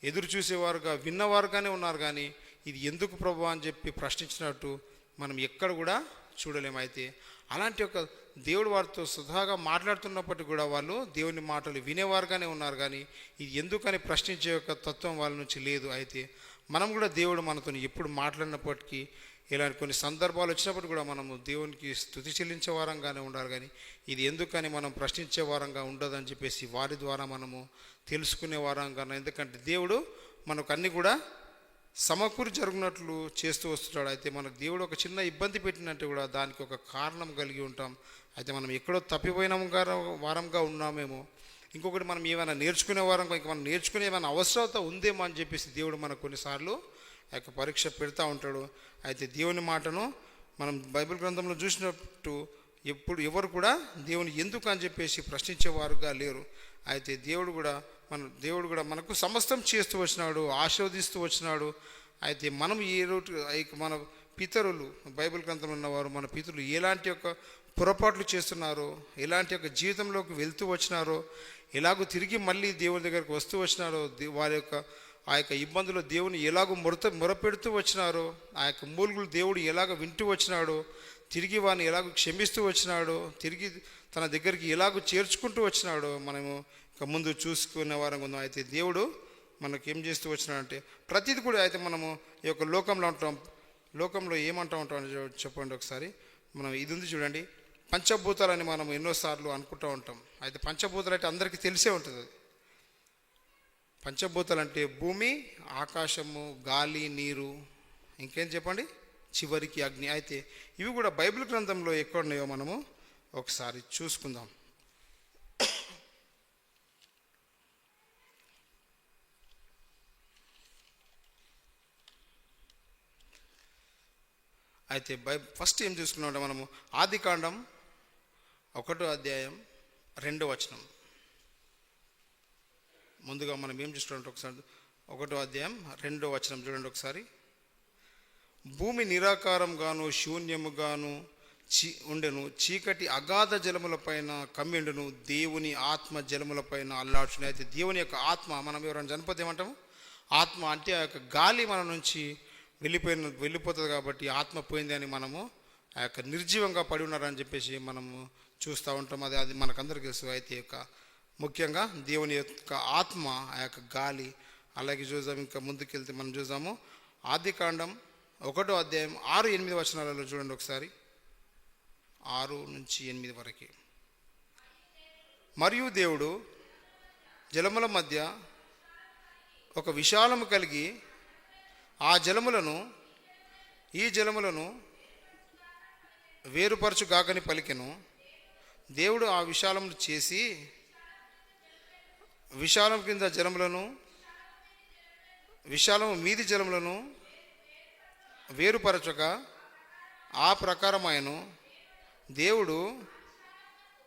ఎదురు చూసేవారుగా విన్నవారుగానే ఉన్నారు, కానీ ఇది ఎందుకు ప్రభు అని చెప్పి ప్రశ్నించినట్టు మనం ఎక్కడ కూడా చూడలేము. అయితే అలాంటి ఒక దేవుడు వారితో సుధాగా మాట్లాడుతున్నప్పటికీ కూడా వాళ్ళు దేవుని మాటలు వినేవారుగానే ఉన్నారు, కానీ ఇది ఎందుకని ప్రశ్నించే యొక్క తత్వం వాళ్ళ నుంచి లేదు. అయితే మనం కూడా దేవుడు మనతో ఎప్పుడు మాట్లాడినప్పటికీ ఇలాంటి కొన్ని సందర్భాలు వచ్చినప్పుడు కూడా మనము దేవునికి స్తుతి చెల్లించే వారంగానే ఉండాలి, కానీ ఇది ఎందుకని మనం ప్రశ్నించే వారంగా ఉండదని చెప్పేసి వారి ద్వారా మనము తెలుసుకునే వారంగా. ఎందుకంటే దేవుడు మనకు అన్నీ కూడా సమకూరి జరుగునట్లు చేస్తూ వస్తున్నాడు. అయితే మనకు దేవుడు ఒక చిన్న ఇబ్బంది పెట్టినట్టు కూడా దానికి ఒక కారణం కలిగి ఉంటాం. అయితే మనం ఎక్కడో తప్పిపోయిన వారంగా ఉన్నామేమో, ఇంకొకటి మనం ఏమైనా నేర్చుకునే వారంగా, ఇంకా మనం నేర్చుకునే ఏమైనా అవసరత ఉందేమో అని చెప్పేసి దేవుడు మనకు కొన్నిసార్లు ఆ యొక్క పరీక్ష పెడతా ఉంటాడు. అయితే దేవుని మాటను మనం బైబిల్ గ్రంథంలో చూసినట్టు ఎవరు కూడా దేవుని ఎందుకు అని చెప్పేసి ప్రశ్నించేవారుగా లేరు. అయితే దేవుడు కూడా మనకు సమస్తం చేస్తూ వచ్చినాడు, ఆశీర్వదిస్తూ వచ్చినాడు. అయితే మనం మన పితరులు బైబిల్ గ్రంథంలో ఉన్నవారు మన పితరులు ఎలాంటి యొక్క పొరపాట్లు చేస్తున్నారో, ఎలాంటి యొక్క జీవితంలోకి వెళ్తూ వచ్చినారో, ఎలాగో తిరిగి మళ్ళీ దేవుని దగ్గరికి వస్తూ వచ్చినారో, వారి యొక్క ఆ యొక్క ఇబ్బందులు దేవుని ఎలాగో మొరపెడుతూ వచ్చినారో, ఆ యొక్క మూలుగులు దేవుడు ఎలాగ వింటూ వచ్చినాడో, తిరిగి వారిని ఎలాగో క్షమిస్తూ వచ్చినాడో, తిరిగి తన దగ్గరికి ఎలాగో చేర్చుకుంటూ వచ్చినాడో మనము ఇక ముందు చూసుకునే వారంగా ఉందాం. అయితే దేవుడు మనకి ఏం చేస్తూ వచ్చినాడంటే ప్రతిది కూడా, అయితే మనము ఈ యొక్క లోకంలో ఉంటాం, లోకంలో ఏమంటూ ఉంటాం చెప్పండి ఒకసారి. మనం ఇది ఉంది చూడండి, పంచభూతాలని మనం ఎన్నోసార్లు అనుకుంటూ ఉంటాం. అయితే పంచభూతాలు అంటే అందరికీ తెలిసే ఉంటుంది. అది పంచభూతాలు అంటే భూమి, ఆకాశము, గాలి, నీరు, ఇంకేం చెప్పండి, చివరికి అగ్ని. అయితే ఇవి కూడా బైబిల్ గ్రంథంలో ఎక్కడ ఉన్నాయో మనము ఒకసారి చూసుకుందాం. అయితే ఫస్ట్ ఏం చూసుకున్నామంటే మనము ఆదికాండం 1వ అధ్యాయం 2వ వచనం. ముందుగా మనం ఏం చూసుకుంటే ఒకసారి 1వ అధ్యాయం 2వ వచనం చూడండి ఒకసారి. భూమి నిరాకారంగాను శూన్యముగాను ఉండెను, చీకటి అగాధ జలములపైన కమ్మిండును, దేవుని ఆత్మ జలములపైన అల్లాడుచును. అయితే దేవుని యొక్క ఆత్మ, మనం ఎవరైనా చనిపోతే ఏమంటాము, ఆత్మ అంటే ఆ యొక్క గాలి మన నుంచి వెళ్ళిపోతుంది కాబట్టి ఆత్మ పోయింది అని మనము ఆ యొక్క నిర్జీవంగా పడి ఉన్నారని చెప్పేసి మనము చూస్తూ ఉంటాం. అది మనకందరికీ తెలుసు. అయితే యొక్క ముఖ్యంగా దేవుని యొక్క ఆత్మ, ఆ యొక్క గాలి. అలాగే చూద్దాం, ఇంకా ముందుకెళ్తే మనం చూద్దాము ఆదికాండం 1వ అధ్యాయం 6-8 వచనాలలో చూడండి ఒకసారి. 6 నుంచి 8 వరకు. మరియు దేవుడు జలముల మధ్య ఒక విశాలము కలిగి ఆ జలములను ఈ జలములను వేరుపరచుగాకని పలికెను. దేవుడు ఆ విశాలమును చేసి విశాలం కింద జలములను, విశాలము మీది జలములను వేరుపరచగా ఆ ప్రకారమాయను. దేవుడు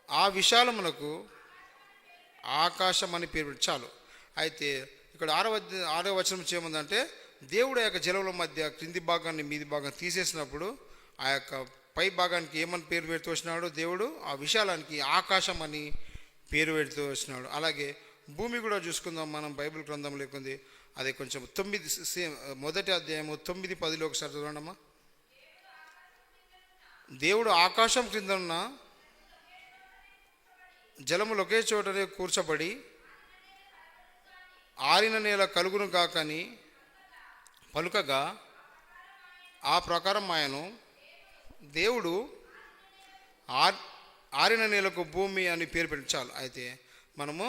ఆ విశాలమునకు ఆకాశం అని పేరు. చాలు. అయితే ఇక్కడ 6వ వచనం ఏముందంటే, దేవుడు ఆ యొక్క జలముల మధ్య క్రింది భాగాన్ని మీది భాగం తీసేసినప్పుడు ఆ యొక్క పై భాగానికి ఏమని పేరు పెడుతూ వచ్చినాడు దేవుడు, ఆ విశాలానికి ఆకాశం అని పేరు పెడుతూ వచ్చినాడు. అలాగే భూమి కూడా చూసుకుందాం మనం బైబిల్ గ్రంథం లేకుంది. అది కొంచెం 1వ అధ్యాయము 9-10 ఒకసారి చూడండమ్మా. దేవుడు ఆకాశం క్రింద ఉన్న జలములు ఒకే చోటనే కూర్చబడి ఆరిన నేల కలుగును కాకని పలుకగా ఆ ప్రకారం ఆయను. దేవుడు ఆరిన నేలకు భూమి అని పేరు పెట్టి. చాలు. అయితే మనము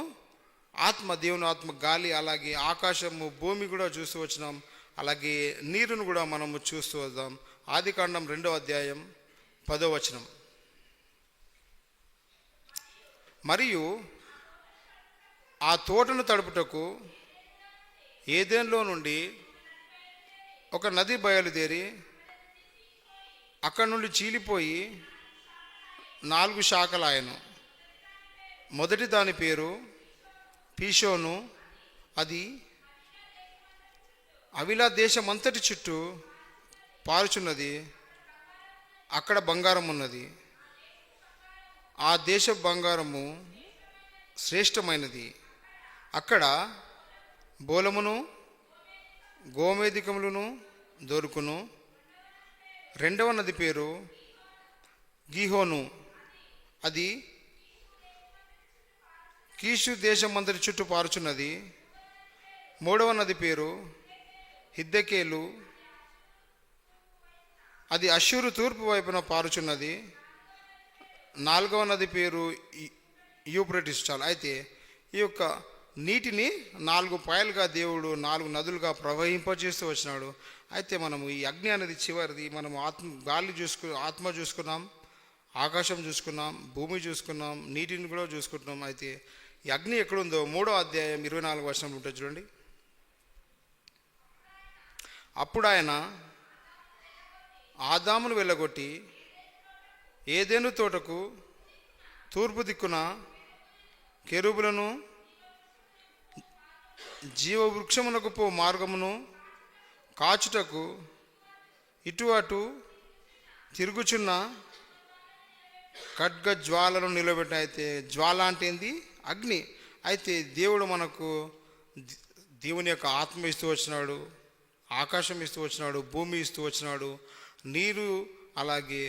ఆత్మ, దేవుని ఆత్మ, గాలి, అలాగే ఆకాశము, భూమి కూడా చూస్తూ వచ్చినాం. అలాగే నీరును కూడా మనము చూస్తూ వద్దాం. ఆదికాండం 2వ అధ్యాయం 10వ వచనం. మరియు ఆ తోటను తడుపుటకు ఏదెన్లో నుండి ఒక నది బయలుదేరి అక్కడి నుండి చీలిపోయి 4 శాఖలాయను. మొదటి దాని పేరు పీషోను. అది అవిలా దేశమంతటి చుట్టూ పారుచున్నది. అక్కడ బంగారం ఉన్నది. ఆ దేశ బంగారము శ్రేష్టమైనది. అక్కడ బోలమును గోమేధికములను దొరుకును. 2వ నది పేరు గీహోను. అది కీషు దేశమంతటి చుట్టూ పారుచున్నది. 3వ నది పేరు హిద్దెకేలు. అది అష్షూరు తూర్పు వైపున పారుచున్నది. 4వ నది పేరు యూఫ్రటీస్. చాలు. అయితే ఈ యొక్క నీటిని 4 పాయలుగా దేవుడు 4 నదులుగా ప్రవహింపజేస్తూ వచ్చినాడు. అయితే మనము ఈ అగ్ని అనేది చివరిది. మనం ఆత్మ చూసుకున్నాం, ఆకాశం చూసుకున్నాం, భూమి చూసుకున్నాం, నీటిని కూడా చూసుకుంటున్నాం. అయితే ఈ అగ్ని ఎక్కడుందో 3వ అధ్యాయం 24వ వచనం ఉంటుంది చూడండి. అప్పుడు ఆయన ఆదామును వెళ్ళగొట్టి ఏదెను తోటకు తూర్పు దిక్కున కెరూబులను జీవవృక్షమునకు పో మార్గమును కాచుటకు ఇటు అటు తిరుగుచున్న ఖడ్గ జ్వాలను నిలబెట్టిన. అయితే జ్వాల అంటే ఏంది? అగ్ని. అయితే దేవుడు మనకు దేవుని యొక్క ఆత్మ ఇస్తూ వచ్చినాడు, ఆకాశం ఇస్తూ వచ్చినాడు, భూమి ఇస్తూ వచ్చినాడు, నీరు, అలాగే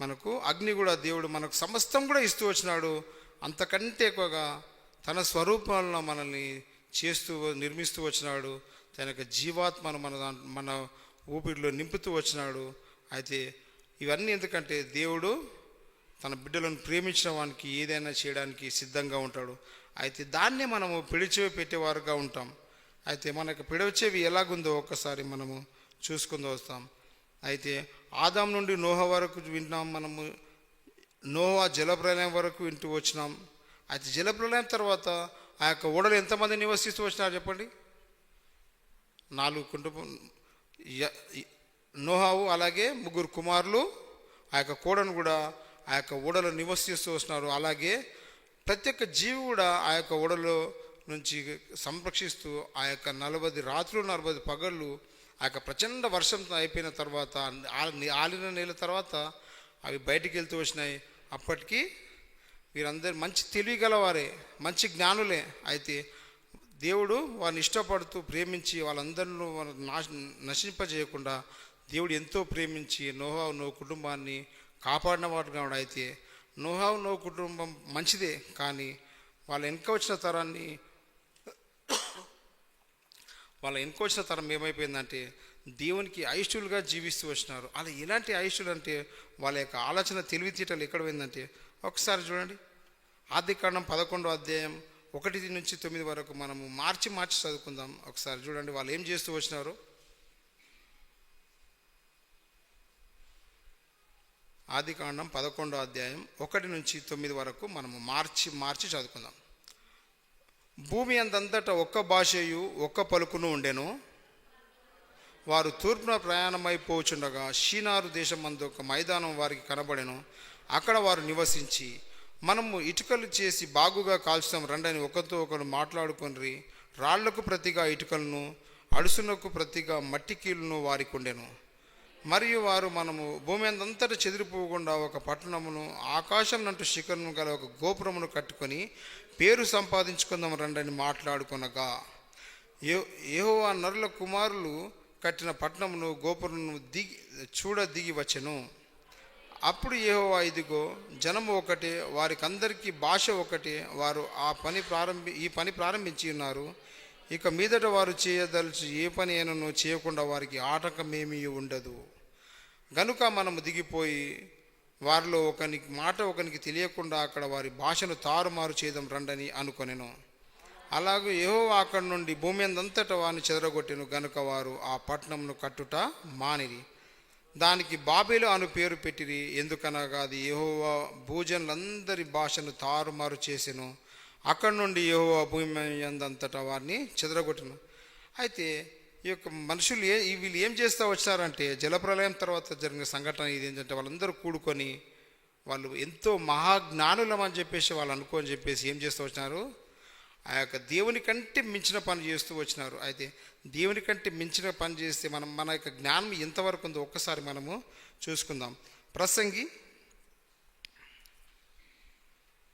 మనకు అగ్ని కూడా దేవుడు మనకు సమస్తం కూడా ఇస్తూ వచ్చినాడు. అంతకంటే ఎక్కువగా తన స్వరూపంలో మనల్ని చేస్తూ నిర్మిస్తూ వచ్చినాడు. తన యొక్క జీవాత్మను మన ఊపిరిలో నింపుతూ వచ్చినాడు. అయితే ఇవన్నీ ఎందుకంటే దేవుడు తన బిడ్డలను ప్రేమించిన వానికి ఏదైనా చేయడానికి సిద్ధంగా ఉంటాడు. అయితే దాన్నే మనము పిడిచెవి పెట్టేవారుగా ఉంటాం. అయితే మనకు పిడవచెవి ఎలాగుందో ఒక్కసారి మనము చూసుకుంటూ వస్తాం. అయితే ఆదాం నుండి నోహ వరకు వింటున్నాం మనము. నోహ జలప్రలయం వరకు వింటూ వచ్చినాం. అయితే జలప్రలయం తర్వాత ఆ యొక్క ఓడలు ఎంతమంది నివసిస్తూ వచ్చినారు చెప్పండి? 4 కుటుంబం. నోహావు అలాగే 3 కుమారులు, ఆ యొక్క కోడను కూడా ఆ యొక్క ఓడలో నివసిస్తూ వస్తున్నారు. అలాగే ప్రతి ఒక్క జీవి కూడా ఆ యొక్క ఓడలో నుంచి సంరక్షిస్తూ ఆ యొక్క 40 రాత్రులు 40 పగళ్ళు ఆ యొక్క ప్రచండ వర్షం అయిపోయిన తర్వాత, ఆలిన నెల తర్వాత అవి బయటికి వెళ్తూ వచ్చినాయి. అప్పటికి వీరందరూ మంచి తెలివి గలవారే, మంచి జ్ఞానులే. అయితే దేవుడు వారిని ఇష్టపడుతూ ప్రేమించి వాళ్ళందరిలో నశింపజేయకుండా దేవుడు ఎంతో ప్రేమించి నోహు కుటుంబాన్ని కాపాడిన వాడు కావడం. అయితే నోహు కుటుంబం మంచిదే, కానీ వాళ్ళ వెనుక వచ్చిన తరం ఏమైపోయిందంటే దేవునికి అయిష్టులుగా జీవిస్తూ వచ్చినారు. అలా ఎలాంటి అయిష్టులు అంటే వాళ్ళ యొక్క ఆలోచన తెలివితేటలు ఎక్కడ పోయిందంటే ఒకసారి చూడండి. ఆదికాండం 11వ అధ్యాయం 1 నుంచి 9 వరకు మనము మార్చి చదువుకుందాం. ఒకసారి చూడండి వాళ్ళు ఏం చేస్తూ వచ్చినారు. ఆదికాండం 11వ అధ్యాయం 1 నుంచి 9 వరకు మనము మార్చి చదువుకుందాం. భూమి అందంతటా ఒక్క భాషయు ఒక్క పలుకును ఉండెను. వారు తూర్పున ప్రయాణమైపోచుండగా షీనారు దేశమందు ఒక మైదానం వారికి కనబడెను. అక్కడ వారు నివసించి, మనము ఇటుకలు చేసి బాగుగా కాల్చుతాం రండని ఒకరితో ఒకరు మాట్లాడుకొని, రాళ్లకు ప్రతిగా ఇటుకలను, అడుసునకు ప్రతిగా మట్టి కీలును వారికి ఉండెను. మరియు వారు మనము భూమి అంతటా చెదిరిపోకుండా ఒక పట్టణమును, ఆకాశం నంటు శిఖరము గల ఒక గోపురమును కట్టుకొని పేరు సంపాదించుకుందాం రండని మాట్లాడుకొనగా, యెహోవా నరుల కుమారులు కట్టిన పట్టణమును గోపురమును దిగి వచ్చెను. అప్పుడు యెహోవా, ఇదిగో జనము ఒకటే, వారికందరికీ భాష ఒకటే, వారు ఈ పని ప్రారంభించి ఉన్నారు. ఇక మీదట వారు చేయదలిచి ఏ పని అయినను చేయకుండా వారికి ఆటంకమేమీ ఉండదు. గనుక మనము దిగిపోయి వారిలో ఒకనికి తెలియకుండా అక్కడ వారి భాషను తారుమారు చేద్దాం రండని అనుకొనెను. అలాగే యెహోవా అక్కడి నుండి భూమి అంతటా వారిని చెదరగొట్టెను. గనుక వారు ఆ పట్టణంను కట్టుట మానిరి. దానికి బాబేలు అను పేరు పెట్టిరి. ఎందుకనగా అది యెహోవా భూజనులందరి భాషను తారుమారు చేసెను. అక్కడి నుండి యెహోవా భూమి అంతటా వారిని చెదరగొట్టెను. అయితే ఈ యొక్క మనుషులు వీళ్ళు ఏం చేస్తూ వచ్చారంటే, జలప్రలయం తర్వాత జరిగిన సంఘటన ఇది ఏంటంటే, వాళ్ళందరూ కూడుకొని వాళ్ళు ఎంతో మహాజ్ఞానులం అని చెప్పేసి వాళ్ళు అనుకోని చెప్పేసి ఏం చేస్తూ వచ్చినారు, ఆ యొక్క దేవుని కంటే మించిన పని చేస్తూ వచ్చినారు. అయితే దేవుని కంటే మించిన పని చేస్తే మన యొక్క జ్ఞానం ఎంతవరకు ఉందో ఒక్కసారి మనము చూసుకుందాం. ప్రసంగి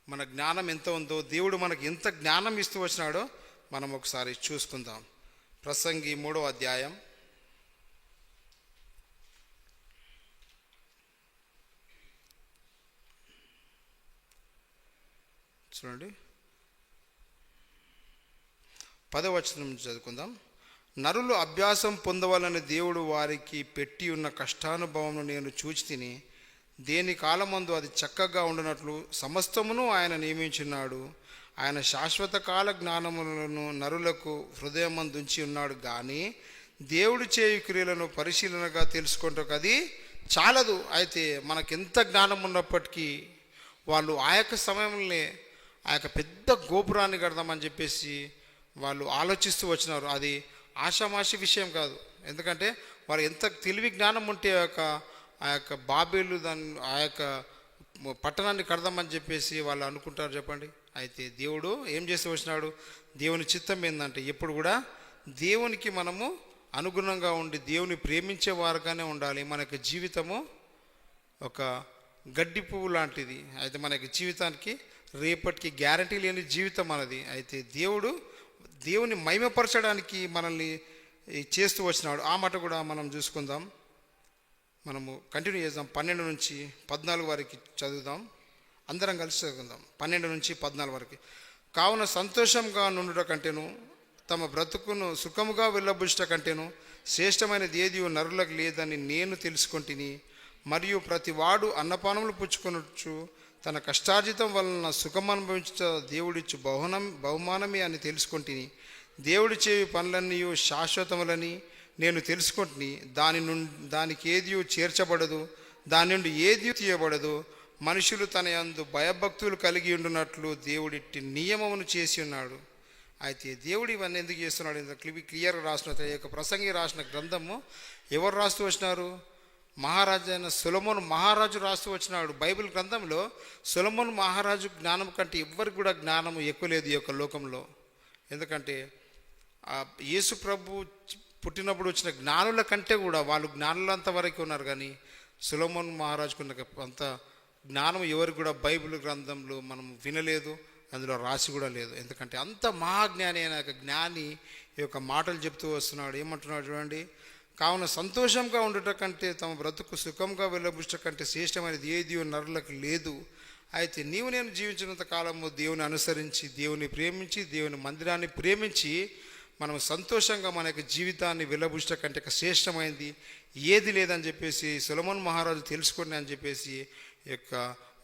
మన జ్ఞానం ఎంత ఉందో, దేవుడు మనకు ఎంత జ్ఞానం ఇస్తూ వచ్చినాడో మనం ఒకసారి చూసుకుందాం. ప్రసంగి 3వ అధ్యాయం చూడండి, 10వ వచనం చదువుకుందాం. నరులు అభ్యాసం పొందవాలని దేవుడు వారికి పెట్టి ఉన్న కష్టానుభవమును నేను చూచి తిని, దేని కాలమందు అది చక్కగా ఉండినట్లు సమస్తమును ఆయన నియమించున్నాడు. ఆయన శాశ్వత కాల జ్ఞానములను నరులకు హృదయమందుంచి ఉన్నాడు. కానీ దేవుడు చేయు క్రియలను పరిశీలనగా తెలుసుకుంటాకు అది చాలదు. అయితే మనకెంత జ్ఞానం ఉన్నప్పటికీ వాళ్ళు ఆ యొక్క సమయంలోనే ఆ యొక్క పెద్ద గోపురాన్ని కడదామని చెప్పేసి వాళ్ళు ఆలోచిస్తూ వచ్చినారు. అది ఆషామాషి విషయం కాదు. ఎందుకంటే వారు ఎంత తెలివి జ్ఞానం ఉంటే ఆ యొక్క బాబేలు ఆ యొక్క పట్టణాన్ని కడదామని చెప్పేసి వాళ్ళు అనుకుంటారు చెప్పండి. అయితే దేవుడు ఏం చేస్తూ వచ్చినాడు, దేవుని చిత్తం ఏంటంటే ఎప్పుడు కూడా దేవునికి మనము అనుగుణంగా ఉండి దేవుని ప్రేమించే వారుగానే ఉండాలి. మన యొక్క జీవితము ఒక గడ్డి పువ్వు లాంటిది. అయితే మనకి జీవితానికి రేపటికి గ్యారంటీ లేని జీవితం మనది. అయితే దేవుని మహిమపరచడానికి మనల్ని చేస్తూ వచ్చినాడు. ఆ మాట కూడా మనం చూసుకుందాం. మనము కంటిన్యూ చేద్దాం. 12 నుంచి 14 వరకు చదువుదాం. అందరం కలిసి చదువుకుందాం. 12 నుంచి 14 వరకు. కావున సంతోషంగా నుండుట కంటేను, తమ బ్రతుకును సుఖముగా వెళ్ళబుచ్చుట కంటేను శ్రేష్టమైనది ఏది నరులకు లేదని నేను తెలుసుకొంటిని. మరియు ప్రతివాడు అన్నపానములు పుచ్చుకొనొచ్చు తన కష్టార్జితం వలన సుఖం అనుభవించుట దేవుడిచ్చు బహుమానమే అని తెలుసుకొంటిని. దేవుడి చేయి పనులన్నీ శాశ్వతములని నేను తెలుసుకొంటిని. దానికి ఏది చేర్చబడదు, దాని నుండి ఏది తీయబడదు. మనుషులు తన యందు భయభక్తులు కలిగి ఉండునట్లు దేవుడిట్టి నియమమును చేసి ఉన్నాడు. అయితే దేవుడు ఇవన్నీ ఎందుకు చేస్తున్నాడు? ఇంత క్లియర్గా రాసిన ఈ యొక్క ప్రసంగి రాసిన గ్రంథము ఎవరు రాస్తూ వచ్చినారు? మహారాజు అయిన సొలొమోను మహారాజు రాస్తూ వచ్చినాడు. బైబిల్ గ్రంథంలో సొలొమోను మహారాజు జ్ఞానం కంటే ఎవ్వరికి కూడా జ్ఞానం ఎక్కువ లేదు ఈ యొక్క లోకంలో. ఎందుకంటే యేసు ప్రభు పుట్టినప్పుడు వచ్చిన జ్ఞానుల కంటే కూడా వాళ్ళు జ్ఞానులంత వరకు ఉన్నారు, కానీ సొలొమోను మహారాజుకున్న అంత జ్ఞానం ఎవరికి కూడా బైబిల్ గ్రంథంలో మనం వినలేదు, అందులో రాసి కూడా లేదు. ఎందుకంటే అంత మహాజ్ఞాని అయిన జ్ఞాని ఈ యొక్క మాటలు చెప్తూ వస్తున్నాడు. ఏమంటున్నాడు చూడండి. కావున సంతోషంగా ఉండుట కంటే తమ బ్రతుకు సుఖంగా వెళ్ళబుచ్చట కంటే శ్రేష్టమైనది ఏది నరులకు లేదు. అయితే నీవు నేను జీవించినంత కాలము దేవుని అనుసరించి, దేవుని ప్రేమించి, దేవుని మందిరాన్ని ప్రేమించి మనం సంతోషంగా మన యొక్క జీవితాన్ని వెళ్ళబుచ్చట కంటే శ్రేష్టమైనది ఏది లేదని చెప్పేసి సొలొమోను మహారాజు తెలుసుకోండి అని చెప్పేసి ఈ యొక్క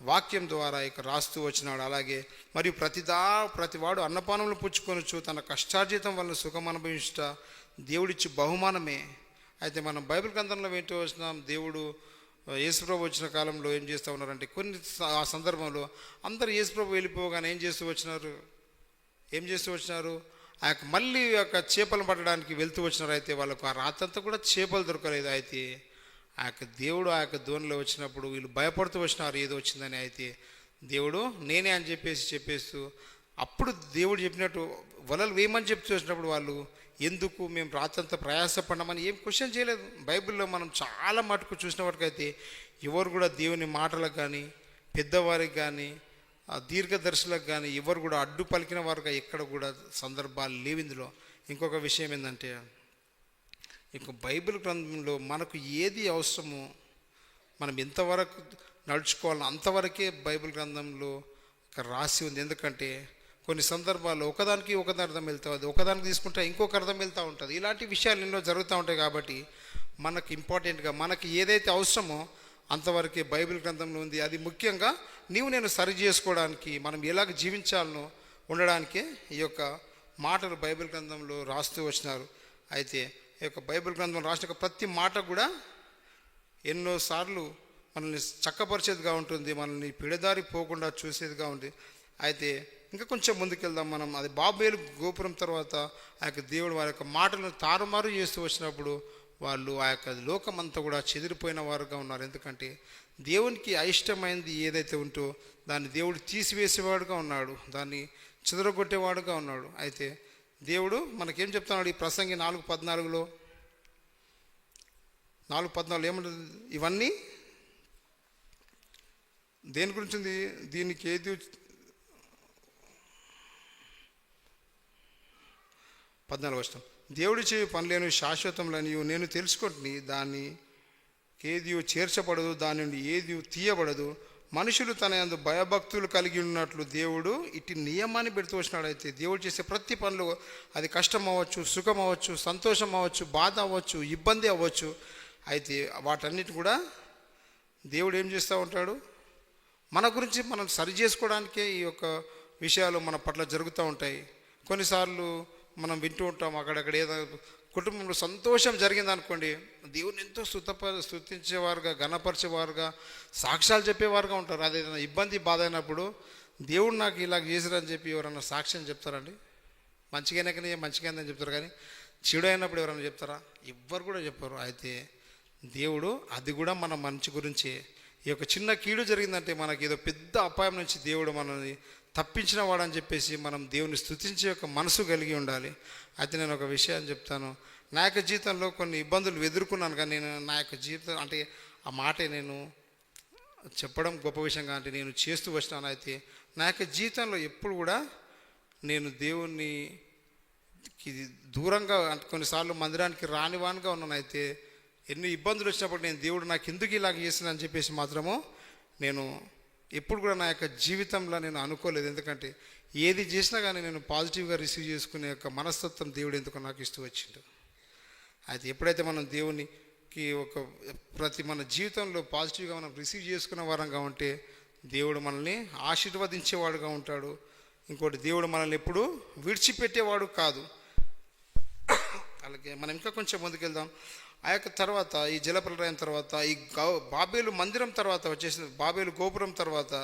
వాక్యం ద్వారా ఇక రాస్తూ వచ్చినాడు. అలాగే మరియు ప్రతివాడు అన్నపానములు పుచ్చుకొనొచ్చు తన కష్టార్జితం వల్ల సుఖం అనుభవించుట దేవుడిచ్చి బహుమానమే. అయితే మనం బైబిల్ గ్రంథంలో వింటూ వచ్చినాం. దేవుడు యేసుప్రభు వచ్చిన కాలంలో ఏం చేస్తూ ఉన్నారంటే, కొన్ని ఆ సందర్భంలో అందరూ యేసుప్రభు వెళ్ళిపోగానే ఏం చేస్తూ వచ్చినారు? ఆ యొక్క మళ్ళీ యొక్క చేపలు పట్టడానికి వెళ్తూ వచ్చినారు. అయితే వాళ్ళకు ఆ రాత్రంతా కూడా చేపలు దొరకలేదు. అయితే ఆ యొక్క దేవుడు ఆ యొక్క దోణిలో వచ్చినప్పుడు వీళ్ళు భయపడుతూ వచ్చినారు ఏదో వచ్చిందని. అయితే దేవుడు నేనే అని చెప్పేస్తూ అప్పుడు దేవుడు చెప్పినట్టు వలలు వేయమని చెప్తూ వచ్చినప్పుడు వాళ్ళు ఎందుకు మేము రాత్రంతా ప్రయాసపడ్డామని ఏం క్వశ్చన్ చేయలేదు. బైబిల్లో మనం చాలా మటుకు చూసిన వరకైతే ఎవరు కూడా దేవుని మాటలకు కానీ, పెద్దవారికి కానీ, దీర్ఘదర్శులకు కానీ ఎవరు కూడా అడ్డు పలికిన వారుగా ఎక్కడ కూడా సందర్భాలు లేవు ఇందులో. ఇంకొక విషయం ఏంటంటే, ఇంక బైబిల్ గ్రంథంలో మనకు ఏది అవసరమో మనం ఎంతవరకు నడుచుకోవాలని అంతవరకే బైబిల్ గ్రంథంలో రాసి ఉంది. ఎందుకంటే కొన్ని సందర్భాల్లో ఒకదానికి అర్థం వెళ్తూ ఉంది, ఒకదానికి తీసుకుంటే ఇంకొక అర్థం వెళ్తూ ఉంటుంది. ఇలాంటి విషయాలు ఎన్నో జరుగుతూ ఉంటాయి. కాబట్టి మనకు ఇంపార్టెంట్గా మనకి ఏదైతే అవసరమో అంతవరకే బైబిల్ గ్రంథంలో ఉంది. అది ముఖ్యంగా నీవు నేను సరి చేసుకోవడానికి, మనం ఎలాగ జీవించాలనో ఉండడానికే ఈ యొక్క మాటలు బైబిల్ గ్రంథంలో రాస్తూ వచ్చినారు. అయితే ఈ యొక్క బైబిల్ గ్రంథం రాసిన ప్రతి మాట కూడా ఎన్నోసార్లు మనల్ని చక్కపరిచేదిగా ఉంటుంది, మనల్ని పిడదారి పోకుండా చూసేదిగా ఉంది. అయితే ఇంకా కొంచెం ముందుకెళ్దాం మనం. అది బాబేలు గోపురం తర్వాత ఆ యొక్క దేవుడు వారి యొక్క మాటలను తారుమారు చేస్తూ వచ్చినప్పుడు వాళ్ళు ఆ యొక్క లోకమంతా కూడా చెదిరిపోయిన వారుగా ఉన్నారు. ఎందుకంటే దేవునికి అయిష్టమైనది ఏదైతే ఉంటో దాన్ని దేవుడు తీసివేసేవాడుగా ఉన్నాడు, దాన్ని చెదరగొట్టేవాడుగా ఉన్నాడు. అయితే దేవుడు మనకేం చెప్తున్నాడు ఈ ప్రసంగి 4:14లో? 4:14 ఏమంటుంది? ఇవన్నీ దేని గురించి ఉంది? దీనికి ఏది 14 దేవుడి చేయి పనులేను శాశ్వతములని నేను తెలుసుకుంటుని, దాన్ని ఏది చేర్చబడదు, దాని నుండి ఏది తీయబడదు. మనుషులు తన యందు భయభక్తులు కలిగి ఉన్నట్లు దేవుడు ఇటు నియమాన్ని పెడుతూ వచ్చినాడు. అయితే దేవుడు చేసే ప్రతి పనులు, అది కష్టం అవ్వచ్చు, సుఖం అవ్వచ్చు, సంతోషం అవ్వచ్చు, బాధ అవ్వచ్చు, ఇబ్బంది అవ్వచ్చు, అయితే వాటన్నిటి కూడా దేవుడు ఏం చేస్తూ ఉంటాడు? మన గురించి మనం సరి చేసుకోవడానికే ఈ యొక్క విషయాలు మన పట్ల జరుగుతూ ఉంటాయి. కొన్నిసార్లు మనం వింటూ ఉంటాం, అక్కడక్కడ ఏదో కుటుంబంలో సంతోషం జరిగిందనుకోండి, దేవుని ఎంతో స్తుతించేవారుగా, గణపరిచేవారుగా, సాక్ష్యాలు చెప్పేవారుగా ఉంటారు. అదేదైనా ఇబ్బంది బాధ అయినప్పుడు దేవుడు నాకు ఇలాగ చేశారని చెప్పి ఎవరన్నా సాక్ష్యం చెప్తారండి? మంచిగానే చెప్తారు, కానీ చెడు అయినప్పుడు ఎవరైనా చెప్తారా? ఎవ్వరు కూడా చెప్పరు. అయితే దేవుడు అది కూడా మన మంచి గురించే. ఈ యొక్క చిన్న కీడు జరిగిందంటే మనకి ఏదో పెద్ద అపాయం నుంచి దేవుడు మనల్ని తప్పించిన వాడని చెప్పేసి మనం దేవుని స్తుతించే యొక్క మనసు కలిగి ఉండాలి. అయితే నేను ఒక విషయాన్ని చెప్తాను. నా యొక్క జీవితంలో కొన్ని ఇబ్బందులు ఎదుర్కొన్నాను, కానీ నేను నా యొక్క జీవితం అంటే ఆ మాట నేను చెప్పడం గొప్ప విషయంగా అంటే నేను చేస్తూ వచ్చినాను. అయితే నా యొక్క జీవితంలో ఎప్పుడు కూడా నేను దేవుణ్ణి దూరంగా అంటే కొన్నిసార్లు మందిరానికి రానివానిగా ఉన్నాను. అయితే ఎన్ని ఇబ్బందులు వచ్చినప్పుడు నేను దేవుడు నాకు ఎందుకు ఇలాగ చేసిందని చెప్పేసి మాత్రము నేను ఎప్పుడు కూడా నా యొక్క జీవితంలో నేను అనుకోలేదు. ఎందుకంటే ఏది చేసినా కానీ నేను పాజిటివ్గా రిసీవ్ చేసుకునే యొక్క మనస్తత్వం దేవుడు ఎందుకు నాకు ఇస్తూ వచ్చిండు. అయితే ఎప్పుడైతే మనం దేవునికి ప్రతి మన జీవితంలో పాజిటివ్గా మనం రిసీవ్ చేసుకునే వారంగా ఉంటే దేవుడు మనల్ని ఆశీర్వదించేవాడుగా ఉంటాడు. ఇంకోటి, దేవుడు మనల్ని ఎప్పుడు విడిచిపెట్టేవాడు కాదు. అలాగే మనం ఇంకా కొంచెం ముందుకెళ్దాం. ఆ యొక్క తర్వాత ఈ జలప్రలయం తర్వాత ఈ బాబేలు మందిరం తర్వాత వచ్చేసిన బాబేలు గోపురం తర్వాత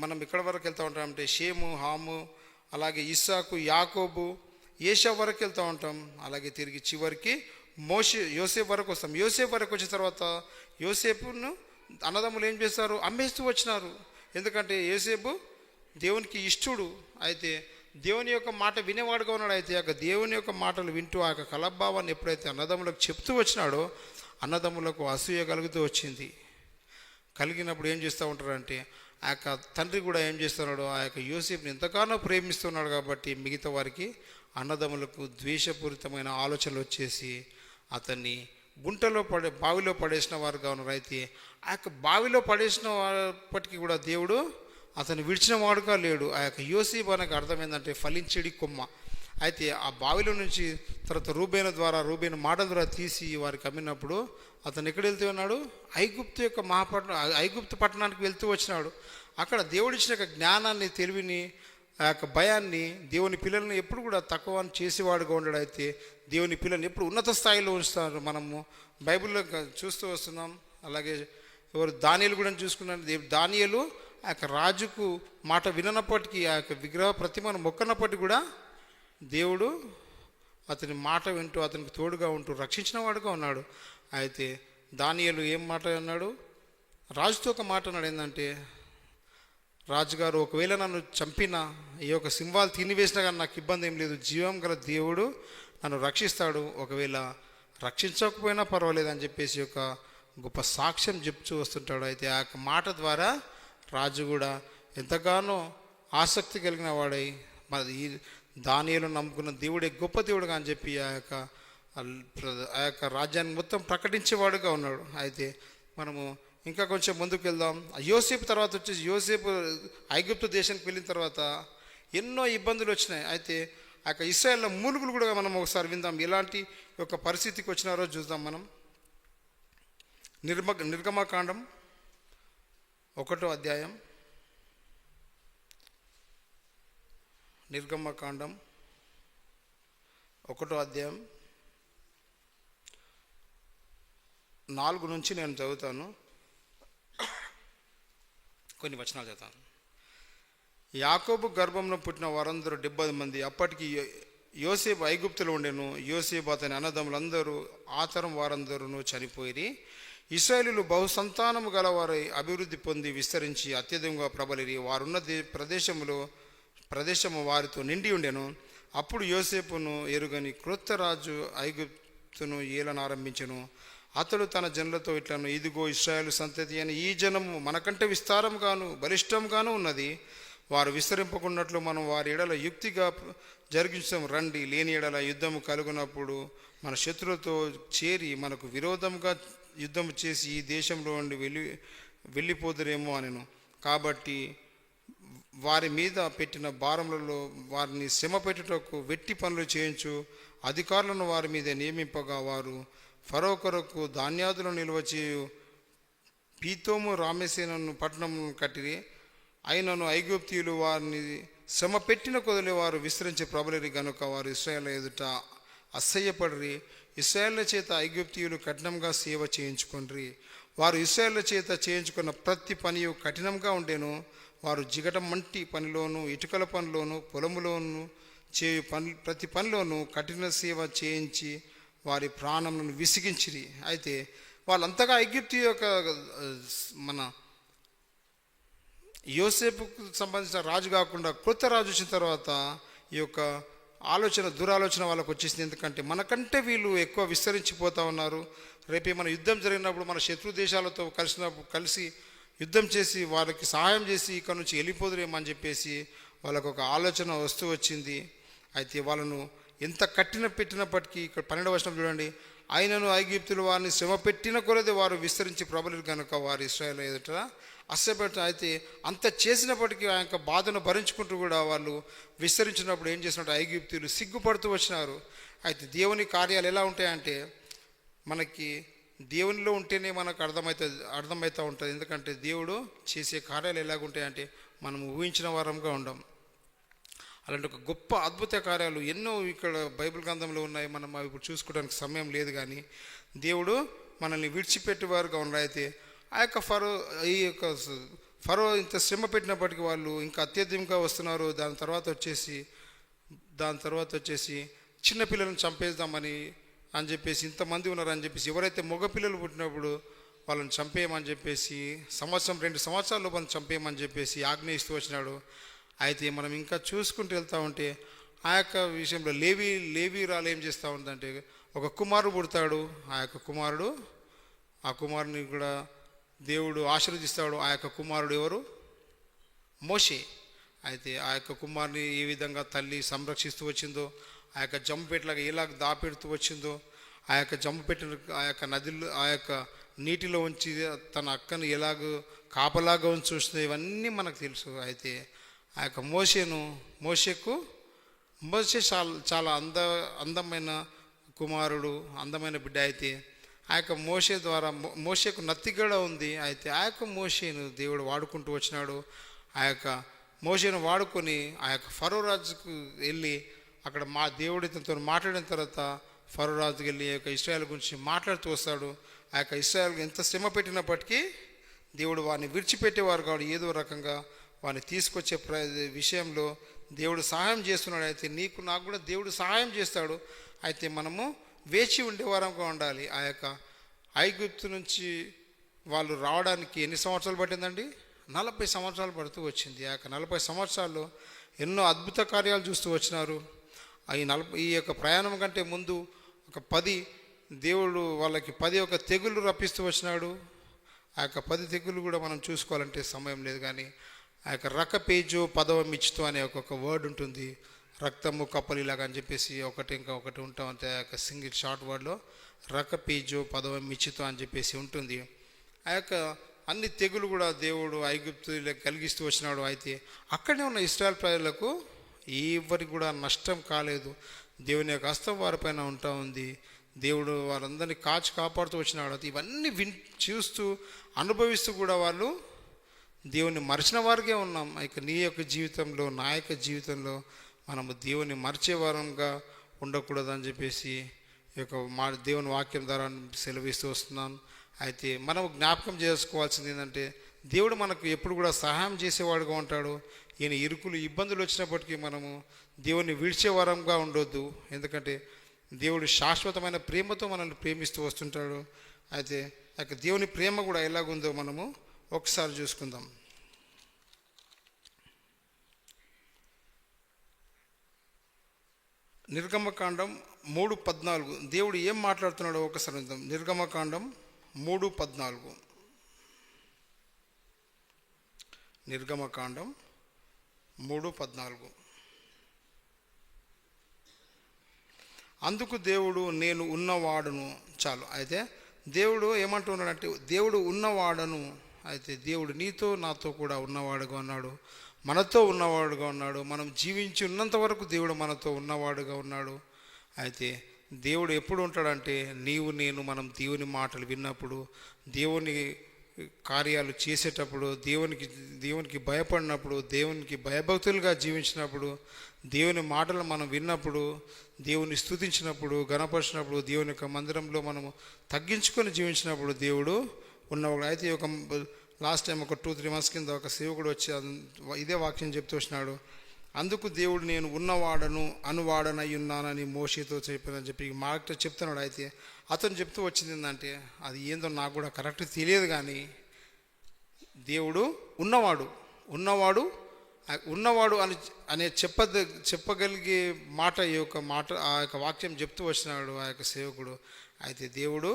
మనం ఎక్కడి వరకు వెళ్తూ ఉంటామంటే షేము, హాము, అలాగే ఇస్సాకు, యాకోబు, ఏషా వరకు వెళ్తూ ఉంటాం. అలాగే తిరిగి చివరికి యోసేపు వరకు వస్తాం. యోసేపు వరకు వచ్చిన తర్వాత యోసేపును అన్నదమ్ములు ఏం చేస్తారు? అమ్మేస్తూ వచ్చినారు. ఎందుకంటే యోసేపు దేవునికి ఇష్టడు. అయితే దేవుని యొక్క మాట వినేవాడుగా ఉన్నాడు. అయితే ఆ దేవుని యొక్క మాటలు వింటూ ఆ యొక్క కలభావాన్ని ఎప్పుడైతే అన్నదమ్ములకు చెప్తూ వచ్చినాడో అన్నదమ్ములకు అసూయ కలుగుతూ వచ్చింది. కలిగినప్పుడు ఏం చేస్తూ ఉంటారంటే ఆ యొక్క తండ్రి కూడా ఏం చేస్తున్నాడు, ఆ యొక్క యోసేపుని ఎంతగానో ప్రేమిస్తున్నాడు కాబట్టి మిగతా వారికి అన్నదమ్ములకు ద్వేషపూరితమైన ఆలోచనలు వచ్చేసి అతన్ని బావిలో పడేసిన వారుగా ఉన్నారు. అయితే ఆ యొక్క బావిలో పడేసిన వాటికి కూడా దేవుడు అతను విడిచిన వాడుగా లేడు. ఆ యొక్క యోసేపు అనకు అర్థం ఏంటంటే ఫలించేడి కొమ్మ. అయితే ఆ బావిలో నుంచి తర్వాత రూబేను మాటల ద్వారా తీసి వారికి అమ్మినప్పుడు అతను ఎక్కడ వెళ్తూ ఉన్నాడు? ఐగుప్తు పట్టణానికి వెళ్తూ వచ్చినాడు. అక్కడ దేవుడిచ్చిన యొక్క జ్ఞానాన్ని, తెలివిని, ఆ యొక్క భయాన్ని దేవుని పిల్లల్ని ఎప్పుడు కూడా తక్కువ చేసేవాడుగా ఉన్నాడు. అయితే దేవుని పిల్లల్ని ఎప్పుడు ఉన్నత స్థాయిలో ఉంచుతారు. మనము బైబిల్లో చూస్తూ వస్తున్నాం. అలాగే దానియేలు కూడా చూసుకున్నాను. దానియేలు ఆ యొక్క రాజుకు మాట విననప్పటికీ, ఆ యొక్క విగ్రహ ప్రతిమను మొక్కనప్పటికీ కూడా దేవుడు అతని మాట వింటూ అతనికి తోడుగా ఉంటూ రక్షించిన వాడుగా ఉన్నాడు. అయితే దానియేలు ఏం మాట అన్నాడు? రాజుతో ఒక మాట అన్నాడు. ఏంటంటే, రాజుగారు ఒకవేళ నన్ను చంపినా, ఈ యొక్క సింహాలు తినివేసినా కానీ నాకు ఇబ్బంది ఏం లేదు, జీవం గల దేవుడు నన్ను రక్షిస్తాడు, ఒకవేళ రక్షించకపోయినా పర్వాలేదు అని చెప్పేసి ఒక గొప్ప సాక్ష్యం చెప్తూ వస్తుంటాడు. అయితే ఆ యొక్క మాట ద్వారా రాజు కూడా ఎంతగానో ఆసక్తి కలిగిన వాడై ఈ దానియేలు నమ్ముకున్న దేవుడే గొప్ప దేవుడుగా అని చెప్పి ఆ యొక్క రాజ్యాన్ని మొత్తం ప్రకటించేవాడుగా ఉన్నాడు. అయితే మనము ఇంకా కొంచెం ముందుకు వెళ్దాం. యోసేపు తర్వాత వచ్చేసి యోసేపు ఐగుప్తు దేశానికి వెళ్ళిన తర్వాత ఎన్నో ఇబ్బందులు వచ్చినాయి. అయితే ఆ యొక్క ఇశ్రాయేలు మూలుగులు కూడా మనం ఒకసారి విందాం. ఎలాంటి ఒక పరిస్థితికి వచ్చినారో చూద్దాం. మనం నిర్గమకాండం 1వ అధ్యాయం, నిర్గమకాండం 1వ అధ్యాయం 4 నుంచి నేను చదువుతాను. కొన్ని వచనాలు చదువుతాను. యాకోబు గర్భంలో పుట్టిన వారందరూ 70 మంది. అప్పటికి యోసేపు ఐగుప్తులో ఉండెను. యోసేపు అతని అన్నదమ్ములందరూ ఆ తరం వారందరూ చనిపోయి ఇశ్రాయేలీయులు బహుసంతానము గలవారై అభివృద్ధి పొంది విస్తరించి అత్యధికంగా ప్రబలిరి. వారున్న ప్రదేశము వారితో నిండి ఉండెను. అప్పుడు యోసేపును ఎరుగని క్రొత్త రాజు ఐగుప్తును ఏలనారంభించెను. అతడు తన జనులతో ఇట్లను, ఇదిగో ఇశ్రాయేలు సంతతి అని ఈ జనము మనకంటే విస్తారంగాను బలిష్టంగాను ఉన్నది. వారు విస్తరింపకున్నట్లు మనం వారి ఎడల యుక్తిగా జరిగించడం రండి. లేని ఎడల యుద్ధము కలుగునప్పుడు మన శత్రులతో చేరి మనకు విరోధంగా యుద్ధం చేసి ఈ దేశంలో నుండి వెళ్ళిపోదురేమో అనెను. కాబట్టి వారి మీద పెట్టిన భారములలో వారిని శ్రమ పెట్టుటకు వెట్టి పనులు చేయించు అధికారులను వారి మీద నియమింపగా వారు ఫరో కొరకు ధాన్యాదులను నిల్వ చేయు పీతోము రామేసేనను పట్టణం కట్టిరి. అయినను ఐగుప్తీయులు వారిని శ్రమ పెట్టిన కొదలి వారు విస్తరించి ప్రబలిరి గనుక వారు ఇశ్రాయేలు ఎదుట అసహ్యపడిరి. ఇశ్రాయేళ్ల చేత ఐగుప్తీయులు కఠినంగా సేవ చేయించుకొండ్రి. వారు ఇశ్రాయేళ్ల చేత చేయించుకున్న ప్రతి పని కఠినంగా ఉండేను. వారు జిగట మంటి పనిలోను, ఇటుకల పనిలోను, పొలములోను చేయు ప్రతి పనిలోనూ కఠిన సేవ చేయించి వారి ప్రాణములను విసిగించిరి. అయితే వాళ్ళంతగా ఐగుప్తు యొక్క మన యోసేపుకు సంబంధించిన రాజు కాకుండా కొత్త రాజు వచ్చిన తర్వాత ఈ యొక్క దురాలోచన వాళ్ళకు వచ్చేసింది. ఎందుకంటే మనకంటే వీళ్ళు ఎక్కువ విస్తరించిపోతూ ఉన్నారు. రేపే మన యుద్ధం జరిగినప్పుడు మన శత్రు దేశాలతో కలిసి యుద్ధం చేసి వారికి సహాయం చేసి ఇక్కడ నుంచి వెళ్ళిపోదురేమని చెప్పేసి వాళ్ళకు ఒక ఆలోచన వస్తూ వచ్చింది. అయితే వాళ్ళను ఎంత కట్టిన పెట్టినప్పటికీ, ఇక్కడ 12వ వచనం చూడండి, ఆయనను ఐగుప్తులు వారిని శ్రమ పెట్టిన కొలది వారు విస్తరించి ప్రబలు కనుక వారు ఇశ్రాయేలు ఎదుట అస్సపెట్ట. అయితే అంత చేసినప్పటికీ ఆ యొక్క బాధను భరించుకుంటూ కూడా వాళ్ళు విస్తరించినప్పుడు ఏం చేసినట్టు ఐగుప్తులు సిగ్గుపడుతూ వచ్చినారు. అయితే దేవుని కార్యాలు ఎలా ఉంటాయంటే, మనకి దేవునిలో ఉంటేనే మనకు అర్థమవుతూ ఉంటుంది. ఎందుకంటే దేవుడు చేసే కార్యాలు ఎలాగుంటాయంటే మనం ఊహించిన వారంగా ఉండం. అలాంటి ఒక గొప్ప అద్భుత కార్యాలు ఎన్నో ఇక్కడ బైబిల్ గ్రంథంలో ఉన్నాయి. మనం అవి ఇప్పుడు చూసుకోవడానికి సమయం లేదు. కానీ దేవుడు మనల్ని విడిచిపెట్టేవారుగా ఉన్నారు. అయితే ఆ యొక్క ఫరో ఇంత శ్రమ పెట్టినప్పటికీ వాళ్ళు ఇంకా అత్యధికంగా వస్తున్నారు. దాని తర్వాత వచ్చేసి చిన్నపిల్లలను చంపేద్దామని అని చెప్పేసి, ఇంతమంది ఉన్నారని చెప్పేసి, ఎవరైతే మగపిల్లలు పుట్టినప్పుడు వాళ్ళని చంపేయమని చెప్పేసి, 2 సంవత్సరాల మనం చంపేయమని చెప్పేసి ఆజ్ఞయిస్తూ వచ్చినాడు. అయితే మనం ఇంకా చూసుకుంటూ వెళ్తూ ఉంటే ఆ యొక్క విషయంలో లేవీరాలు ఏం చేస్తూ ఉందంటే, ఒక కుమారుడు పుడతాడు. ఆ కుమారుని కూడా దేవుడు ఆశీర్వదిస్తాడు. ఆ యొక్క కుమారుడు ఎవరు? మోషే. అయితే ఆ యొక్క కుమారుని ఏ విధంగా తల్లి సంరక్షిస్తూ వచ్చిందో, ఆ యొక్క జంపుపెట్టలాగా ఎలాగ దాపెడుతూ వచ్చిందో, ఆ యొక్క జంపుపెట్టిన ఆ యొక్క నదిలో ఆ యొక్క నీటిలో ఉంచి తన అక్కను ఎలాగ కాపలాగా ఉంచి చూస్తుందో ఇవన్నీ మనకు తెలుసు. అయితే ఆ యొక్క మోషే చాలా అందమైన కుమారుడు, అందమైన బిడ్డ. అయితే ఆ యొక్క మోషేకు నత్తిగడ ఉంది. అయితే ఆ యొక్క మోషేను దేవుడు వాడుకుంటూ వచ్చినాడు. ఆ యొక్క మోషేను వాడుకొని ఆ యొక్క ఫరో రాజుకు వెళ్ళి అక్కడ దేవుడు ఇతనితో మాట్లాడిన తర్వాత ఫరో రాజుకి వెళ్ళి ఆ యొక్క ఇశ్రాయేలు గురించి మాట్లాడుతూ వస్తాడు. ఆ యొక్క ఇశ్రాయేలుకి ఎంత శ్రమ పెట్టినప్పటికీ దేవుడు వారిని విడిచిపెట్టేవారు కాదు. ఏదో రకంగా వారిని తీసుకొచ్చే విషయంలో దేవుడు సహాయం చేస్తున్నాడు. అయితే నాకు కూడా దేవుడు సహాయం చేస్తాడు. అయితే మనము వేచి ఉండేవారంగా ఉండాలి. ఆ యొక్క ఐగుప్తు నుంచి వాళ్ళు రావడానికి ఎన్ని సంవత్సరాలు పట్టిందండి? 40 సంవత్సరాలు పడుతూ వచ్చింది. ఆ యొక్క 40 సంవత్సరాల్లో ఎన్నో అద్భుత కార్యాలు చూస్తూ వచ్చినారు. ఈ యొక్క ప్రయాణం కంటే ముందు దేవుడు వాళ్ళకి 10 తెగుళ్ళు రప్పిస్తూ వచ్చినాడు. ఆ యొక్క 10 తెగుళ్ళు కూడా మనం చూసుకోవాలంటే సమయం లేదు. కానీ ఆ యొక్క రకపేజో పదవ మిచ్చుతో అనే ఒక వర్డ్ ఉంటుంది. రక్తము కప్పలు ఇలాగ అని చెప్పేసి ఒకటి ఉంటాం అంతే. ఆ యొక్క సింగిల్ షార్ట్ వర్డ్లో రకపేజో పదవ మిచ్చుతో అని చెప్పేసి ఉంటుంది. ఆ యొక్క అన్ని తెగులు కూడా దేవుడు ఐగుప్తులకు కలిగిస్తూ వచ్చినాడు. అయితే అక్కడే ఉన్న ఇశ్రాయేలు ప్రజలకు ఎవరికి కూడా నష్టం కాలేదు. దేవుని యొక్క హస్తం వారిపైన ఉంటా ఉంది. దేవుడు వారందరినీ కాపాడుతూ వచ్చినాడు. ఇవన్నీ చూస్తూ అనుభవిస్తూ కూడా వాళ్ళు దేవుని మరిచిన వారికే ఉన్నాం. ఇక నీ యొక్క జీవితంలో, నా యొక్క జీవితంలో మనము దేవుని మరిచే వారంగా ఉండకూడదని చెప్పేసి ఈ యొక్క దేవుని వాక్యం ద్వారా సెలవిస్తూ వస్తున్నాను. అయితే మనం జ్ఞాపకం చేసుకోవాల్సింది ఏంటంటే, దేవుడు మనకు ఎప్పుడు కూడా సహాయం చేసేవాడుగా ఉంటాడు. ఈయన ఇబ్బందులు వచ్చినప్పటికీ మనము దేవుని విడిచే వారంగా ఉండొద్దు. ఎందుకంటే దేవుడు శాశ్వతమైన ప్రేమతో మనల్ని ప్రేమిస్తూ వస్తుంటాడు. అయితే ఆ దేవుని ప్రేమ కూడా ఎలాగుందో మనము ఒకసారి చూసుకుందాం. నిర్గమకాండం 3:14 దేవుడు ఏం మాట్లాడుతున్నాడో ఒకసారి విందాం. నిర్గమకాండం 3:14. నిర్గమకాండం 3:14. అందుకు దేవుడు నేను ఉన్నవాడును. చాలు. అయితే దేవుడు ఏమంటున్నాడంటే, దేవుడు ఉన్నవాడను. అయితే దేవుడు నీతో నాతో కూడా ఉన్నవాడుగా ఉన్నాడు, మనతో ఉన్నవాడుగా ఉన్నాడు. మనం జీవించి ఉన్నంత వరకు దేవుడు మనతో ఉన్నవాడుగా ఉన్నాడు. అయితే దేవుడు ఎప్పుడు ఉంటాడంటే, మనం దేవుని మాటలు విన్నప్పుడు, దేవుని కార్యాలు చేసేటప్పుడు, దేవునికి భయపడినప్పుడు, దేవునికి భయభక్తులుగా జీవించినప్పుడు, దేవుని మాటలు మనం విన్నప్పుడు, దేవుని స్తుతించినప్పుడు, గణపరిచినప్పుడు, దేవుని యొక్క మందిరంలో మనము తగ్గించుకొని జీవించినప్పుడు దేవుడు ఉన్నవాడు. అయితే ఒక లాస్ట్ టైం ఒక 2-3 months కింద ఒక సేవకుడు వచ్చి ఇదే వాక్యం చెప్తూ వచ్చినాడు. అందుకు దేవుడు నేను ఉన్నవాడను అనువాడనై ఉన్నానని మోషేతో చెప్పానని చెప్పి మాట చెప్తున్నాడు. అయితే అతను చెప్తూ వచ్చింది ఏంటంటే, అది ఏందో నాకు కూడా కరెక్ట్ తెలియదు. కానీ దేవుడు ఉన్నవాడు అని చెప్పగలిగే మాట ఆ యొక్క వాక్యం చెప్తూ వచ్చినాడు ఆ యొక్క సేవకుడు. అయితే దేవుడు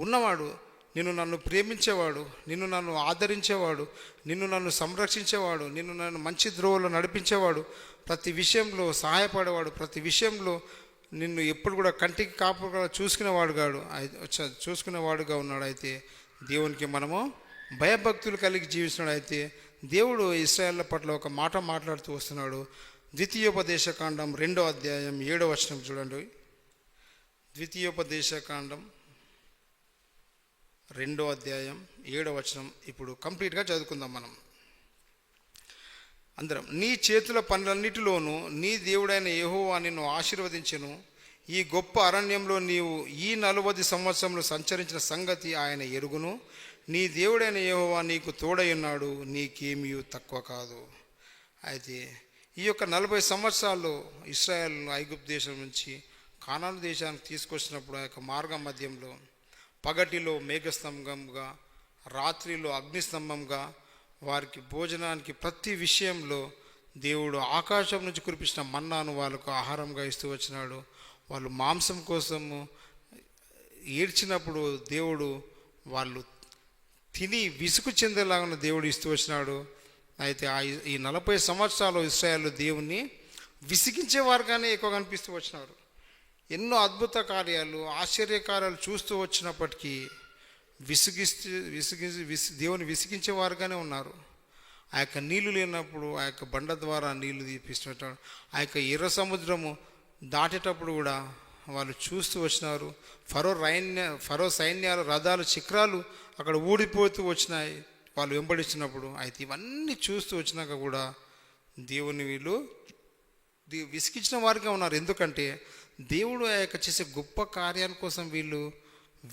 ఉన్నవాడు. నిన్ను నన్ను ప్రేమించేవాడు, నిన్ను నన్ను ఆదరించేవాడు, నిన్ను నన్ను సంరక్షించేవాడు, నిన్ను నన్ను మంచి ద్రోవలో నడిపించేవాడు, ప్రతి విషయంలో సహాయపడేవాడు, ప్రతి విషయంలో నిన్ను ఎప్పుడు కూడా కంటికి కాపుగా చూసుకునేవాడుగా ఉన్నాడు. అయితే దేవునికి మనము భయభక్తులు కలిగి జీవిస్తున్నాడు. అయితే దేవుడు ఇశ్రాయేళ్ల పట్ల ఒక మాట మాట్లాడుతూ వస్తున్నాడు. ద్వితీయోపదేశకాండం 2వ అధ్యాయం 7వ వచనం చూడండి. ద్వితీయోపదేశకాండం 2వ అధ్యాయం 7వ వచనం ఇప్పుడు కంప్లీట్గా చదువుకుందాం మనం అందరం. నీ చేతుల పనులన్నిటిలోనూ నీ దేవుడైన యెహోవా నిన్ను ఆశీర్వదించెను. ఈ గొప్ప అరణ్యంలో నీవు ఈ 40 సంవత్సరములు సంచరించిన సంగతి ఆయన ఎరుగును. నీ దేవుడైన యెహోవా నీకు తోడై ఉన్నాడు, నీకేమీ తక్కువ కాదు. అయితే ఈ యొక్క 40 సంవత్సరాల్లో ఇశ్రాయేలును ఐగుప్తు దేశం నుంచి కానాను దేశానికి తీసుకొచ్చినప్పుడు ఆ యొక్క మార్గ మధ్యంలో పగటిలో మేఘస్తంభంగా, రాత్రిలో అగ్నిస్తంభంగా వారికి భోజనానికి ప్రతి విషయంలో దేవుడు ఆకాశం నుంచి కురిపించిన మన్నాను వాళ్ళకు ఆహారంగా ఇస్తూ వచ్చినాడు. వాళ్ళు మాంసం కోసము ఏడ్చినప్పుడు దేవుడు వాళ్ళు తిని విసుగు చెందేలాగా దేవుడు ఇస్తూ వచ్చినాడు. అయితే ఈ 40 సంవత్సరాలు ఇశ్రాయేలు దేవుణ్ణి విసిగించేవారుగానే ఎక్కువ కనిపిస్తూ వచ్చినారు. ఎన్నో అద్భుత కార్యాలు, ఆశ్చర్యకార్యాలు చూస్తూ వచ్చినప్పటికీ దేవుని విసిగించేవారుగానే ఉన్నారు. ఆ యొక్క నీళ్లు లేనప్పుడు ఆ యొక్క బండ ద్వారా నీళ్లు తీపిస్తుంటాడు. ఆ యొక్క ఎర్ర సముద్రము దాటేటప్పుడు కూడా వాళ్ళు చూస్తూ వచ్చినారు. ఫరో సైన్యాలు, రథాలు, చక్రాలు అక్కడ ఊడిపోతూ వచ్చినాయి వాళ్ళు వెంబడిస్తున్నప్పుడు. అయితే ఇవన్నీ చూస్తూ వచ్చినాక కూడా దేవుని వీళ్ళు విసిగించిన వారిగా ఉన్నారు. ఎందుకంటే దేవుడు ఆ యొక్క చేసే గొప్ప కార్యాల కోసం వీళ్ళు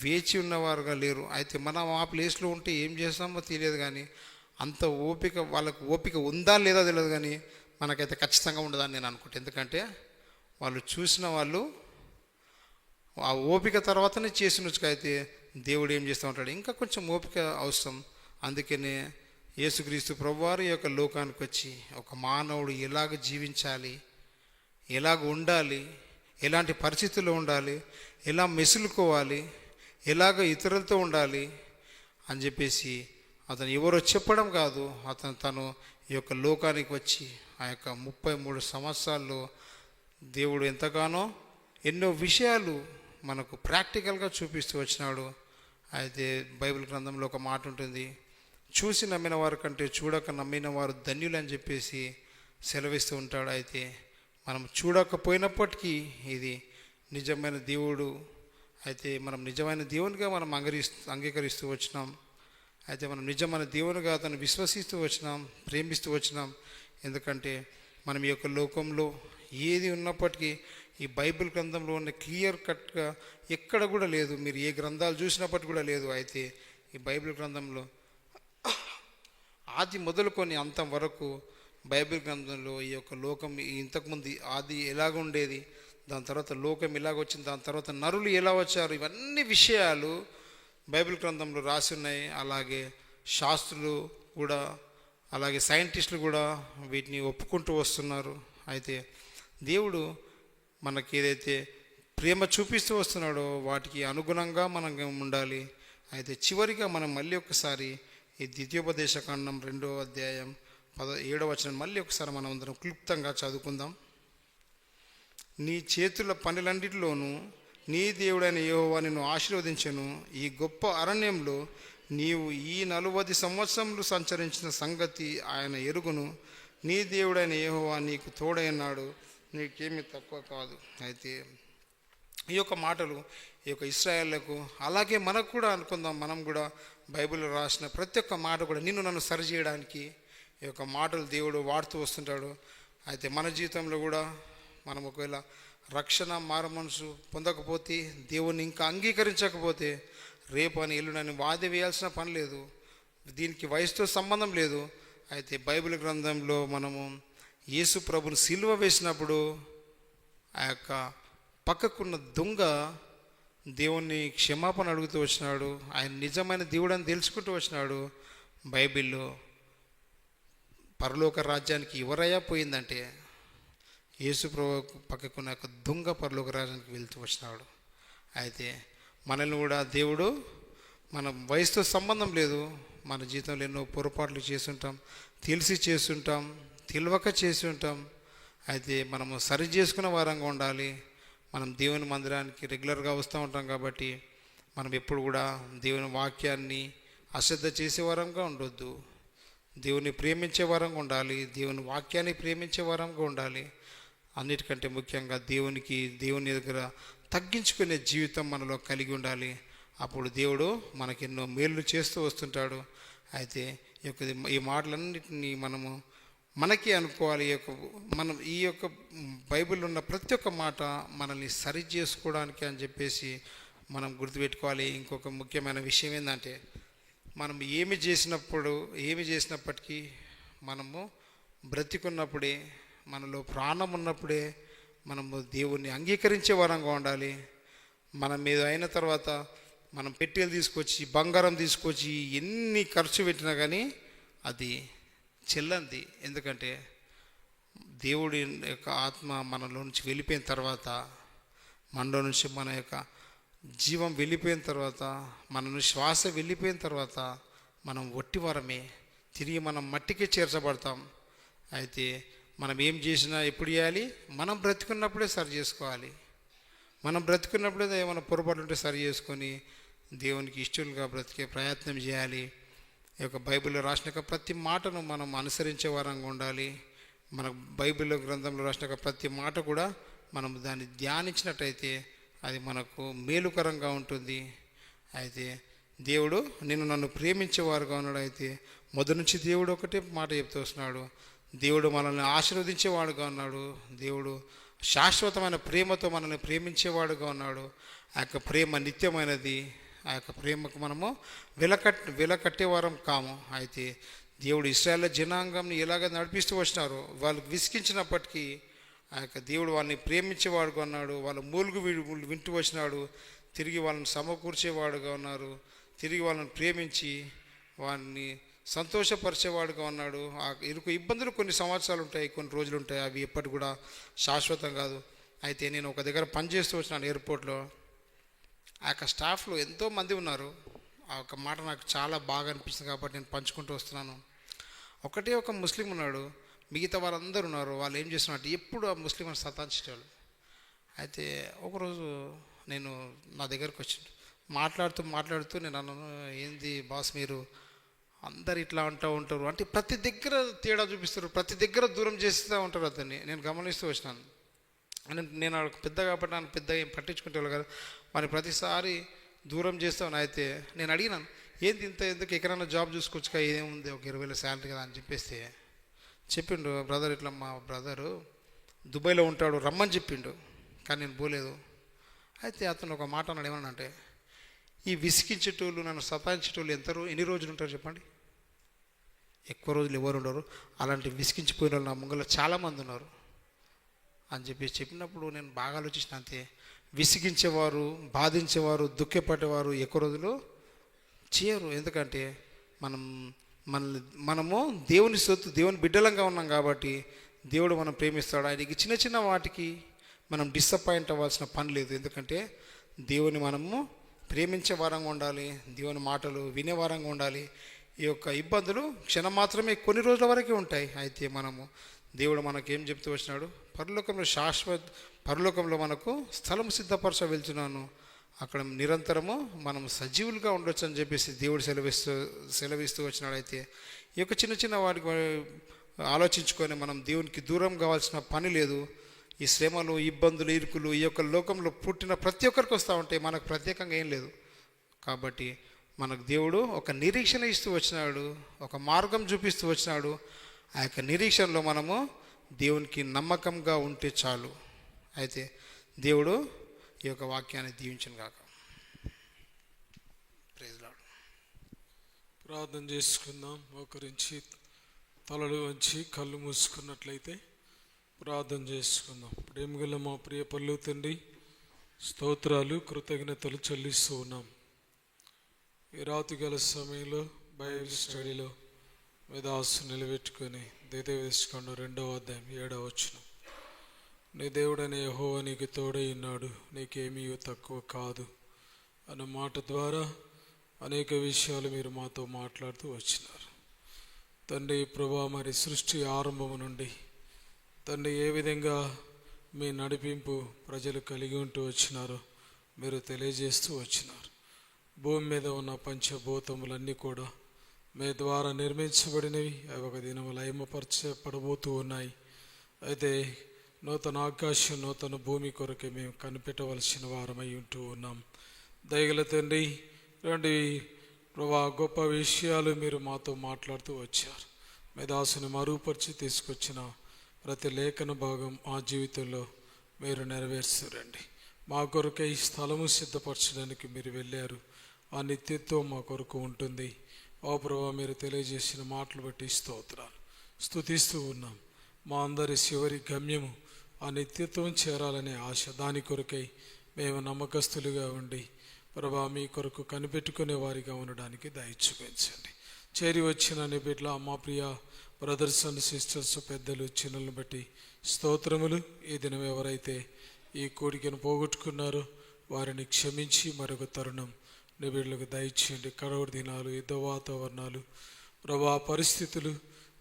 వేచి ఉన్నవారుగా లేరు. అయితే మనం ఆ ప్లేస్లో ఉంటే ఏం చేస్తామో తెలియదు, కానీ అంత ఓపిక వాళ్ళకు ఓపిక ఉందా లేదా తెలియదు, కానీ మనకైతే ఖచ్చితంగా ఉండదని నేను అనుకుంటే. ఎందుకంటే వాళ్ళు చూసిన వాళ్ళు ఆ ఓపిక తర్వాతనే చేసినచ్చు. అయితే దేవుడు ఏం చేస్తూ ఉంటాడు, ఇంకా కొంచెం ఓపిక అవసరం. అందుకనే యేసుక్రీస్తు ప్రభువారు ఈ యొక్క లోకానికి వచ్చి ఒక మానవుడు ఎలాగ జీవించాలి, ఎలాగ ఉండాలి, ఎలాంటి పరిస్థితుల్లో ఉండాలి, ఎలా మెసులుకోవాలి, ఎలాగ ఇతరులతో ఉండాలి అని చెప్పేసి అతను ఎవరో చెప్పడం కాదు, తను ఈ యొక్క లోకానికి వచ్చి ఆ యొక్క 33 సంవత్సరాల్లో దేవుడు ఎంతగానో ఎన్నో విషయాలు మనకు ప్రాక్టికల్గా చూపిస్తూ వచ్చినాడు. అయితే బైబిల్ గ్రంథంలో ఒక మాట ఉంటుంది, చూసి నమ్మిన వారి కంటే చూడక నమ్మిన వారు ధన్యులు అని చెప్పేసి సెలవిస్తూ ఉంటాడు. అయితే మనం చూడకపోయినప్పటికీ ఇది నిజమైన దేవుడు. అయితే మనం నిజమైన దేవునిగా మనం అంగీకరిస్తూ వచ్చినాం. అయితే మనం నిజమైన దేవునిగా అతను విశ్వసిస్తూ వచ్చినాం, ప్రేమిస్తూ వచ్చినాం. ఎందుకంటే మనం ఈ యొక్క లోకంలో ఏది ఉన్నప్పటికీ ఈ బైబిల్ గ్రంథంలో ఉన్న క్లియర్ కట్గా ఎక్కడ కూడా లేదు. మీరు ఏ గ్రంథాలు చూసినప్పటికీ కూడా లేదు. అయితే ఈ బైబిల్ గ్రంథంలో ఆది మొదలుకొని అంతం వరకు బైబిల్ గ్రంథంలో ఈ యొక్క లోకం ఇంతకుముందు ఆది ఎలాగ ఉండేది, దాని తర్వాత లోకం ఎలాగ వచ్చింది, దాని తర్వాత నరులు ఎలా వచ్చారు, ఇవన్నీ విషయాలు బైబిల్ గ్రంథంలో రాసి ఉన్నాయి. అలాగే శాస్త్రులు కూడా, అలాగే సైంటిస్టులు కూడా వీటిని ఒప్పుకుంటూ వస్తున్నారు. అయితే దేవుడు మనకి ఏదైతే ప్రేమ చూపిస్తూ వస్తున్నాడో వాటికి అనుగుణంగా మనం ఉండాలి. అయితే చివరిగా మనం మళ్ళీ ఒకసారి ఈ ద్వితీయోపదేశకాండం 2వ అధ్యాయం 17వ వచనం మళ్ళీ ఒకసారి మనం అందరం క్లుప్తంగా చదువుకుందాం. నీ చేతుల పనులన్నిటిలోనూ నీ దేవుడైన యెహోవా నిన్ను ఆశీర్వదించెను. ఈ గొప్ప అరణ్యంలో నీవు ఈ 40 సంవత్సరములు సంచరించిన సంగతి ఆయన ఎరుగును. నీ దేవుడైన యెహోవా నీకు తోడైనాడు, నీకేమీ తక్కువ కాదు. అయితే ఈ యొక్క మాటలు ఈ యొక్క ఇశ్రాయేళ్లకు, అలాగే మనకు కూడా అనుకుందాం, మనం కూడా బైబిల్లో రాసిన ప్రతి ఒక్క మాట కూడా నిన్ను నన్ను సరిచేయడానికి ఈ యొక్క మాటలు దేవుడు వాడుతూ వస్తుంటాడు. అయితే మన జీవితంలో కూడా మనం ఒకవేళ రక్షణ మారుమనసు పొందకపోతే, దేవుణ్ణి ఇంకా అంగీకరించకపోతే, రేపు అని ఎల్లుండని వాది వేయాల్సిన పని లేదు. దీనికి వయసుతో సంబంధం లేదు. అయితే బైబిల్ గ్రంథంలో మనము యేసు ప్రభుని సిలువ వేసినప్పుడు ఆ యొక్క పక్కకున్న దొంగ దేవుణ్ణి క్షమాపణ అడుగుతూ వచ్చినాడు. ఆయన నిజమైన దేవుడు అని తెలుసుకుంటూ వచ్చినాడు. బైబిల్లో పరలోక రాజ్యానికి ఎవరయ్యా పోయిందంటే యేసు ప్రభు పక్కకున్న యొక్క దొంగ పరలోక రాజ్యానికి వెళ్తూ వచ్చినాడు. అయితే మనల్ని కూడా దేవుడు మన వయసుతో సంబంధం లేదు. మన జీవితంలో ఎన్నో పొరపాట్లు చేస్తుంటాం, తెలిసి చేస్తుంటాం, తెలియక చేసి ఉంటాం. అయితే మనము సరి చేసుకున్న వారంగా ఉండాలి. మనం దేవుని మందిరానికి రెగ్యులర్గా వస్తూ ఉంటాం కాబట్టి మనం ఎప్పుడు కూడా దేవుని వాక్యాన్ని అశ్రద్ధ చేసే వారంగా ఉండొద్దు. దేవుని ప్రేమించే వారంగా ఉండాలి. దేవుని వాక్యాన్ని ప్రేమించే వారంగా ఉండాలి. అన్నిటికంటే ముఖ్యంగా దేవుని దగ్గర తగ్గించుకునే జీవితం మనలో కలిగి ఉండాలి. అప్పుడు దేవుడు మనకి ఎన్నో మేలు చేస్తూ వస్తుంటాడు. అయితే ఈ మాటలన్నిటినీ మనకి అనుకోవాలి. ఈ యొక్క బైబిల్లో ఉన్న ప్రతి ఒక్క మాట మనల్ని సరి చేసుకోవడానికి అని చెప్పేసి మనం గుర్తుపెట్టుకోవాలి. ఇంకొక ముఖ్యమైన విషయం ఏంటంటే, మనం ఏమి చేసినప్పటికీ మనము బ్రతికున్నప్పుడే, మనలో ప్రాణం ఉన్నప్పుడే మనము దేవుణ్ణి అంగీకరించే వరంగా ఉండాలి. మన మీద అయిన తర్వాత మనం పెట్టెలు తీసుకొచ్చి, బంగారం తీసుకొచ్చి ఎన్ని ఖర్చు పెట్టినా కానీ అది చెల్లంది. ఎందుకంటే దేవుడి యొక్క ఆత్మ మనలో నుంచి వెళ్ళిపోయిన తర్వాత, మనలో నుంచి మన యొక్క జీవం వెళ్ళిపోయిన తర్వాత, మన శ్వాస వెళ్ళిపోయిన తర్వాత మనం వట్టివారమే, తిరిగి మనం మట్టికే చేర్చబడతాం. అయితే మనం ఏం చేసినా ఎప్పుడు చేయాలి? మనం బ్రతికున్నప్పుడే సరి చేసుకోవాలి. మనం బ్రతికున్నప్పుడే ఏమైనా పొరపాటు ఉంటే సరి చేసుకొని దేవునికి ఇష్టలుగా బ్రతికే ప్రయత్నం చేయాలి. ఈ యొక్క బైబిల్లో రాసిన ప్రతి మాటను మనం అనుసరించే వారంగా ఉండాలి. మన బైబిల్లో గ్రంథంలో రాసిన ప్రతి మాట కూడా మనం దాన్ని ధ్యానించినట్టయితే అది మనకు మేలుకరంగా ఉంటుంది. అయితే దేవుడు నన్ను ప్రేమించేవారుగా ఉన్నాడు. అయితే మొదటి నుంచి దేవుడు ఒకటే మాట చెప్తూ వస్తున్నాడు. దేవుడు మనల్ని ఆశీర్వదించేవాడుగా ఉన్నాడు. దేవుడు శాశ్వతమైన ప్రేమతో మనల్ని ప్రేమించేవాడుగా ఉన్నాడు. ఆ యొక్క ప్రేమ నిత్యమైనది. ఆ యొక్క ప్రేమకు మనము వెలకట్టేవారం కాము. అయితే దేవుడు ఇశ్రాయేలు జనాంగంని ఎలాగ నడిపిస్తూ వచ్చినారో, వాళ్ళకి విసిగించినప్పటికీ ఆ యొక్క దేవుడు వాళ్ళని ప్రేమించేవాడుగా ఉన్నాడు. వాళ్ళ మూలుగు వింటూ వచ్చినాడు. తిరిగి వాళ్ళని సమకూర్చేవాడుగా ఉన్నారు. తిరిగి వాళ్ళని ప్రేమించి వారిని సంతోషపరిచేవాడుగా ఉన్నాడు. ఆ ఇబ్బందులు కొన్ని సంవత్సరాలు ఉంటాయి, కొన్ని రోజులు ఉంటాయి. అవి ఎప్పటికి కూడా శాశ్వతం కాదు. అయితే నేను ఒక దగ్గర పనిచేస్తూ వచ్చినాను ఎయిర్పోర్ట్లో. ఆ యొక్క స్టాఫ్లో ఎంతోమంది ఉన్నారు. ఆ ఒక మాట నాకు చాలా బాగా అనిపిస్తుంది కాబట్టి నేను పంచుకుంటూ వస్తున్నాను. ఒక ముస్లిం ఉన్నాడు, మిగతా వారందరూ ఉన్నారు. వాళ్ళు ఏం చేస్తున్నట్టు ఎప్పుడు ఆ ముస్లిం అని సతాయించేవాళ్ళు. అయితే ఒకరోజు నా దగ్గరకు వచ్చిండు. మాట్లాడుతూ నేను అన్నాను, ఏంది బాస్ మీరు అందరు ఇట్లా అంటూ ఉంటారు అంటే ప్రతి దగ్గర తేడా చూపిస్తారు, ప్రతి దగ్గర దూరం చేస్తూ ఉంటారు. అతన్ని నేను గమనిస్తూ వచ్చినాను. నేను పెద్ద కాబట్టి నన్ను పెద్దగా ఏం పట్టించుకుంటే కదా, మరి ప్రతిసారి దూరం చేస్తాను. అయితే నేను అడిగినాను, ఏంది ఎందుకు ఎక్కడైనా జాబ్ చూసుకోవచ్చుగా, ఏముంది, ఒక 20,000 శాలరీ కదా అని చెప్పేస్తే చెప్పిండు, బ్రదర్ ఇట్లా మా బ్రదరు దుబాయ్లో ఉంటాడు రమ్మని చెప్పిండు, కానీ నేను పోలేదు. అయితే అతను ఒక మాట అన్నాడు, ఏమన్నా, ఈ విసిగించేటోళ్ళు నన్ను సతాయించేటోళ్ళు ఎన్ని రోజులు ఉంటారు చెప్పండి? ఎక్కువ రోజులు ఎవరు ఉండరు. అలాంటి విసిగించిపోయిన వాళ్ళు నా ముంగలో చాలామంది ఉన్నారు అని చెప్పినప్పుడు నేను బాగా ఆలోచించిన. అంతే, విసిగించేవారు, బాధించేవారు, దుఃఖపడేవారు ఎక్కువ రోజులు చేయరు. ఎందుకంటే మనము దేవుని సొత్తు, దేవుని బిడ్డలంగా ఉన్నాం కాబట్టి దేవుడు మనం ప్రేమిస్తాడు. ఆయనకి చిన్న చిన్న వాటికి మనం డిసప్పాయింట్ అవ్వాల్సిన పని లేదు. ఎందుకంటే దేవుని మనము ప్రేమించే వారంగా ఉండాలి, దేవుని మాటలు వినే వారంగా ఉండాలి. ఈ యొక్క ఇబ్బందులు క్షణం మాత్రమే, కొన్ని రోజుల వరకే ఉంటాయి. అయితే దేవుడు మనకేం చెప్తూ వచ్చినాడు, పరలోకంలో మనకు స్థలం సిద్ధపరచ వెళ్తున్నాను, అక్కడ నిరంతరము మనం సజీవులుగా ఉండొచ్చు అని చెప్పేసి దేవుడు సెలవిస్తూ వచ్చినాడు. అయితే ఈ యొక్క చిన్న చిన్న వాటికి ఆలోచించుకొని మనం దేవునికి దూరం కావాల్సిన పని లేదు. ఈ శ్రమలు, ఇబ్బందులు, ఇరుకులు ఈ యొక్క లోకంలో పుట్టిన ప్రతి ఒక్కరికి వస్తూ ఉంటాయి, మనకు ప్రత్యేకంగా ఏం లేదు. కాబట్టి మనకు దేవుడు ఒక నిరీక్షణ ఇస్తూ వచ్చినాడు, ఒక మార్గం చూపిస్తూ వచ్చినాడు. ఆ యొక్క నిరీక్షణలో మనము దేవునికి నమ్మకంగా ఉంటే చాలు. అయితే దేవుడు ఈ యొక్క వాక్యాన్ని దీవించును గాక. Praise Lord. ప్రార్థన చేసుకుందాం. ఒకరించి తలలు వంచి కళ్ళు మూసుకున్నట్లయితే ప్రార్థన చేసుకుందాం. ప్రేమగల మా ప్రియ పల్లు తండ్రి, స్తోత్రాలు, కృతజ్ఞతలు చెల్లిస్తూ ఉన్నాం. ఈ రాతిగల సమయంలో బైబిల్ స్టడీలో వేదాసు నిలబెట్టుకొని ద్వితీయోపదేశకాండం 2వ అధ్యాయం 7వ వచనం, నీ దేవుడనే యెహోవా నీకు తోడై ఉన్నాడు, నీకేమీ తక్కువ కాదు అన్న మాట ద్వారా అనేక విషయాలు మీరు మాతో మాట్లాడుతూ వచ్చినారు తండ్రి. ప్రభా, మరి సృష్టి ఆరంభము నుండి తండ్రి ఏ విధంగా మీ నడిపింపు ప్రజలు కలిగి ఉంటూ వచ్చినారో మీరు తెలియజేస్తూ వచ్చినారు. భూమి మీద ఉన్న పంచభూతములన్నీ కూడా మీ ద్వారా నిర్మించబడినవి. అవి ఒక దినము లయమపరచబడబోతూ ఉన్నాయి. అయితే నూతన ఆకాశం, నూతన భూమి కొరకే మేము కనిపెట్టవలసిన వారమై ఉంటూ ఉన్నాం. దయగల తండ్రి, రండి ప్రభా, గొప్ప విషయాలు మీరు మాతో మాట్లాడుతూ వచ్చారు. మీ దాసుని మరుగుపరిచి తీసుకొచ్చిన ప్రతి లేఖన భాగం మా జీవితంలో మీరు నెరవేర్చురండి. మా కొరకై ఈ స్థలము సిద్ధపరచడానికి మీరు వెళ్ళారు. ఆ నిత్యత్వం మా కొరకు ఉంటుంది. ఓ ప్రభా, మీరు తెలియజేసిన మాటలు బట్టి స్తోత్రాలు స్తుతిస్తూ ఉన్నాం. మా అందరి చివరి గమ్యము ఆ నిత్యత్వం చేరాలనే ఆశ. దాని కొరకై మేము నమ్మకస్తులుగా ఉండి ప్రభా, మీ కొరకు కనిపెట్టుకునే వారిగా ఉండడానికి దయ చూపించండి. చేరి వచ్చిన నీ బిడ్డల మా ప్రియ బ్రదర్స్ అండ్ సిస్టర్స్, పెద్దలు చిన్నలను బట్టి స్తోత్రములు. ఈ దినం ఎవరైతే ఈ కోరికను పోగొట్టుకున్నారో వారిని క్షమించి మరొక తరుణం నీ బిడ్డలకు దయచేయండి. కడవరి దినాలు, యుద్ధ వాతావరణాలు, ప్రభా పరిస్థితులు,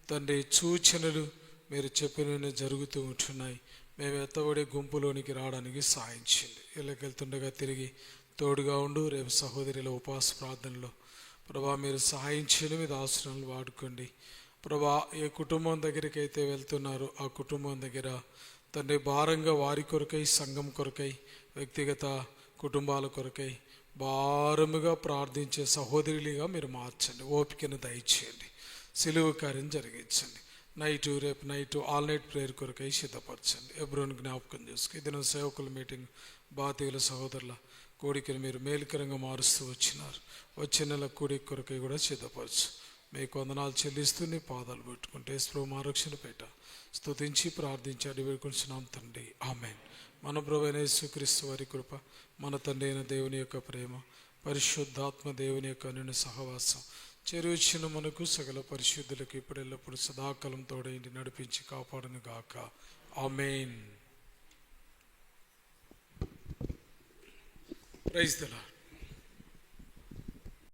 తండ్రి సూచనలు మీరు చెప్పిన జరుగుతూ ఉంటున్నాయి. మేము ఎత్తబడే గుంపులోనికి రావడానికి సాయం చేయండి. ఇళ్ళకి వెళ్తుండగా తిరిగి తోడుగా ఉండు. రేపు సహోదరుల ఉపవాస ప్రార్థనలో ప్రభా మీరు సహాయం చేయండి. మీద ఆశ్రయాలు వాడుకోండి. ప్రభా, ఏ కుటుంబం దగ్గరికి అయితే వెళ్తున్నారో ఆ కుటుంబం దగ్గర తండ్రి భారంగా వారి కొరకై, సంఘం కొరకై, వ్యక్తిగత కుటుంబాల కొరకై భారముగా ప్రార్థించే సహోదరులుగా మీరు మార్చండి. ఓపికను దయచేయండి. సిలువ కార్యం జరిగించండి. రేపు నైట్ ఆల్ నైట్ ప్రేయర్ కొరకై సిద్ధపరచండి. ఎబ్రోన్ జ్ఞాపకం చేసుకు ఈ దినం సేవకుల మీటింగ్, బాతీయుల సహోదరుల కోడికను మీరు మేలుకరంగా మారుస్తూ వచ్చినారు. వచ్చే నెల కోడిక కొరకై కూడా సిద్ధపరచు. మీకు వందనాలు చెల్లిస్తూ నీ పాదాలు పెట్టుకుంటే స్ప్రో మా రక్షణ పేట స్తుతించి ప్రార్థించి అడివేడుకుంటున్నాం తండ్రి. ఆమేన్. మన ప్రభువైన యేసుక్రీస్తు వారి కృప, మన తండ్రి అయిన దేవుని యొక్క ప్రేమ, పరిశుద్ధాత్మ దేవుని యొక్క నిన్ను సహవాసం చేరువచ్చిన మనకు సకల పరిశుద్ధులకు ఇప్పుడెల్లప్పుడు సదాకాలం తోడైంది నడిపించి కాపాడును గాక. ఆమేన్. Praise the lord.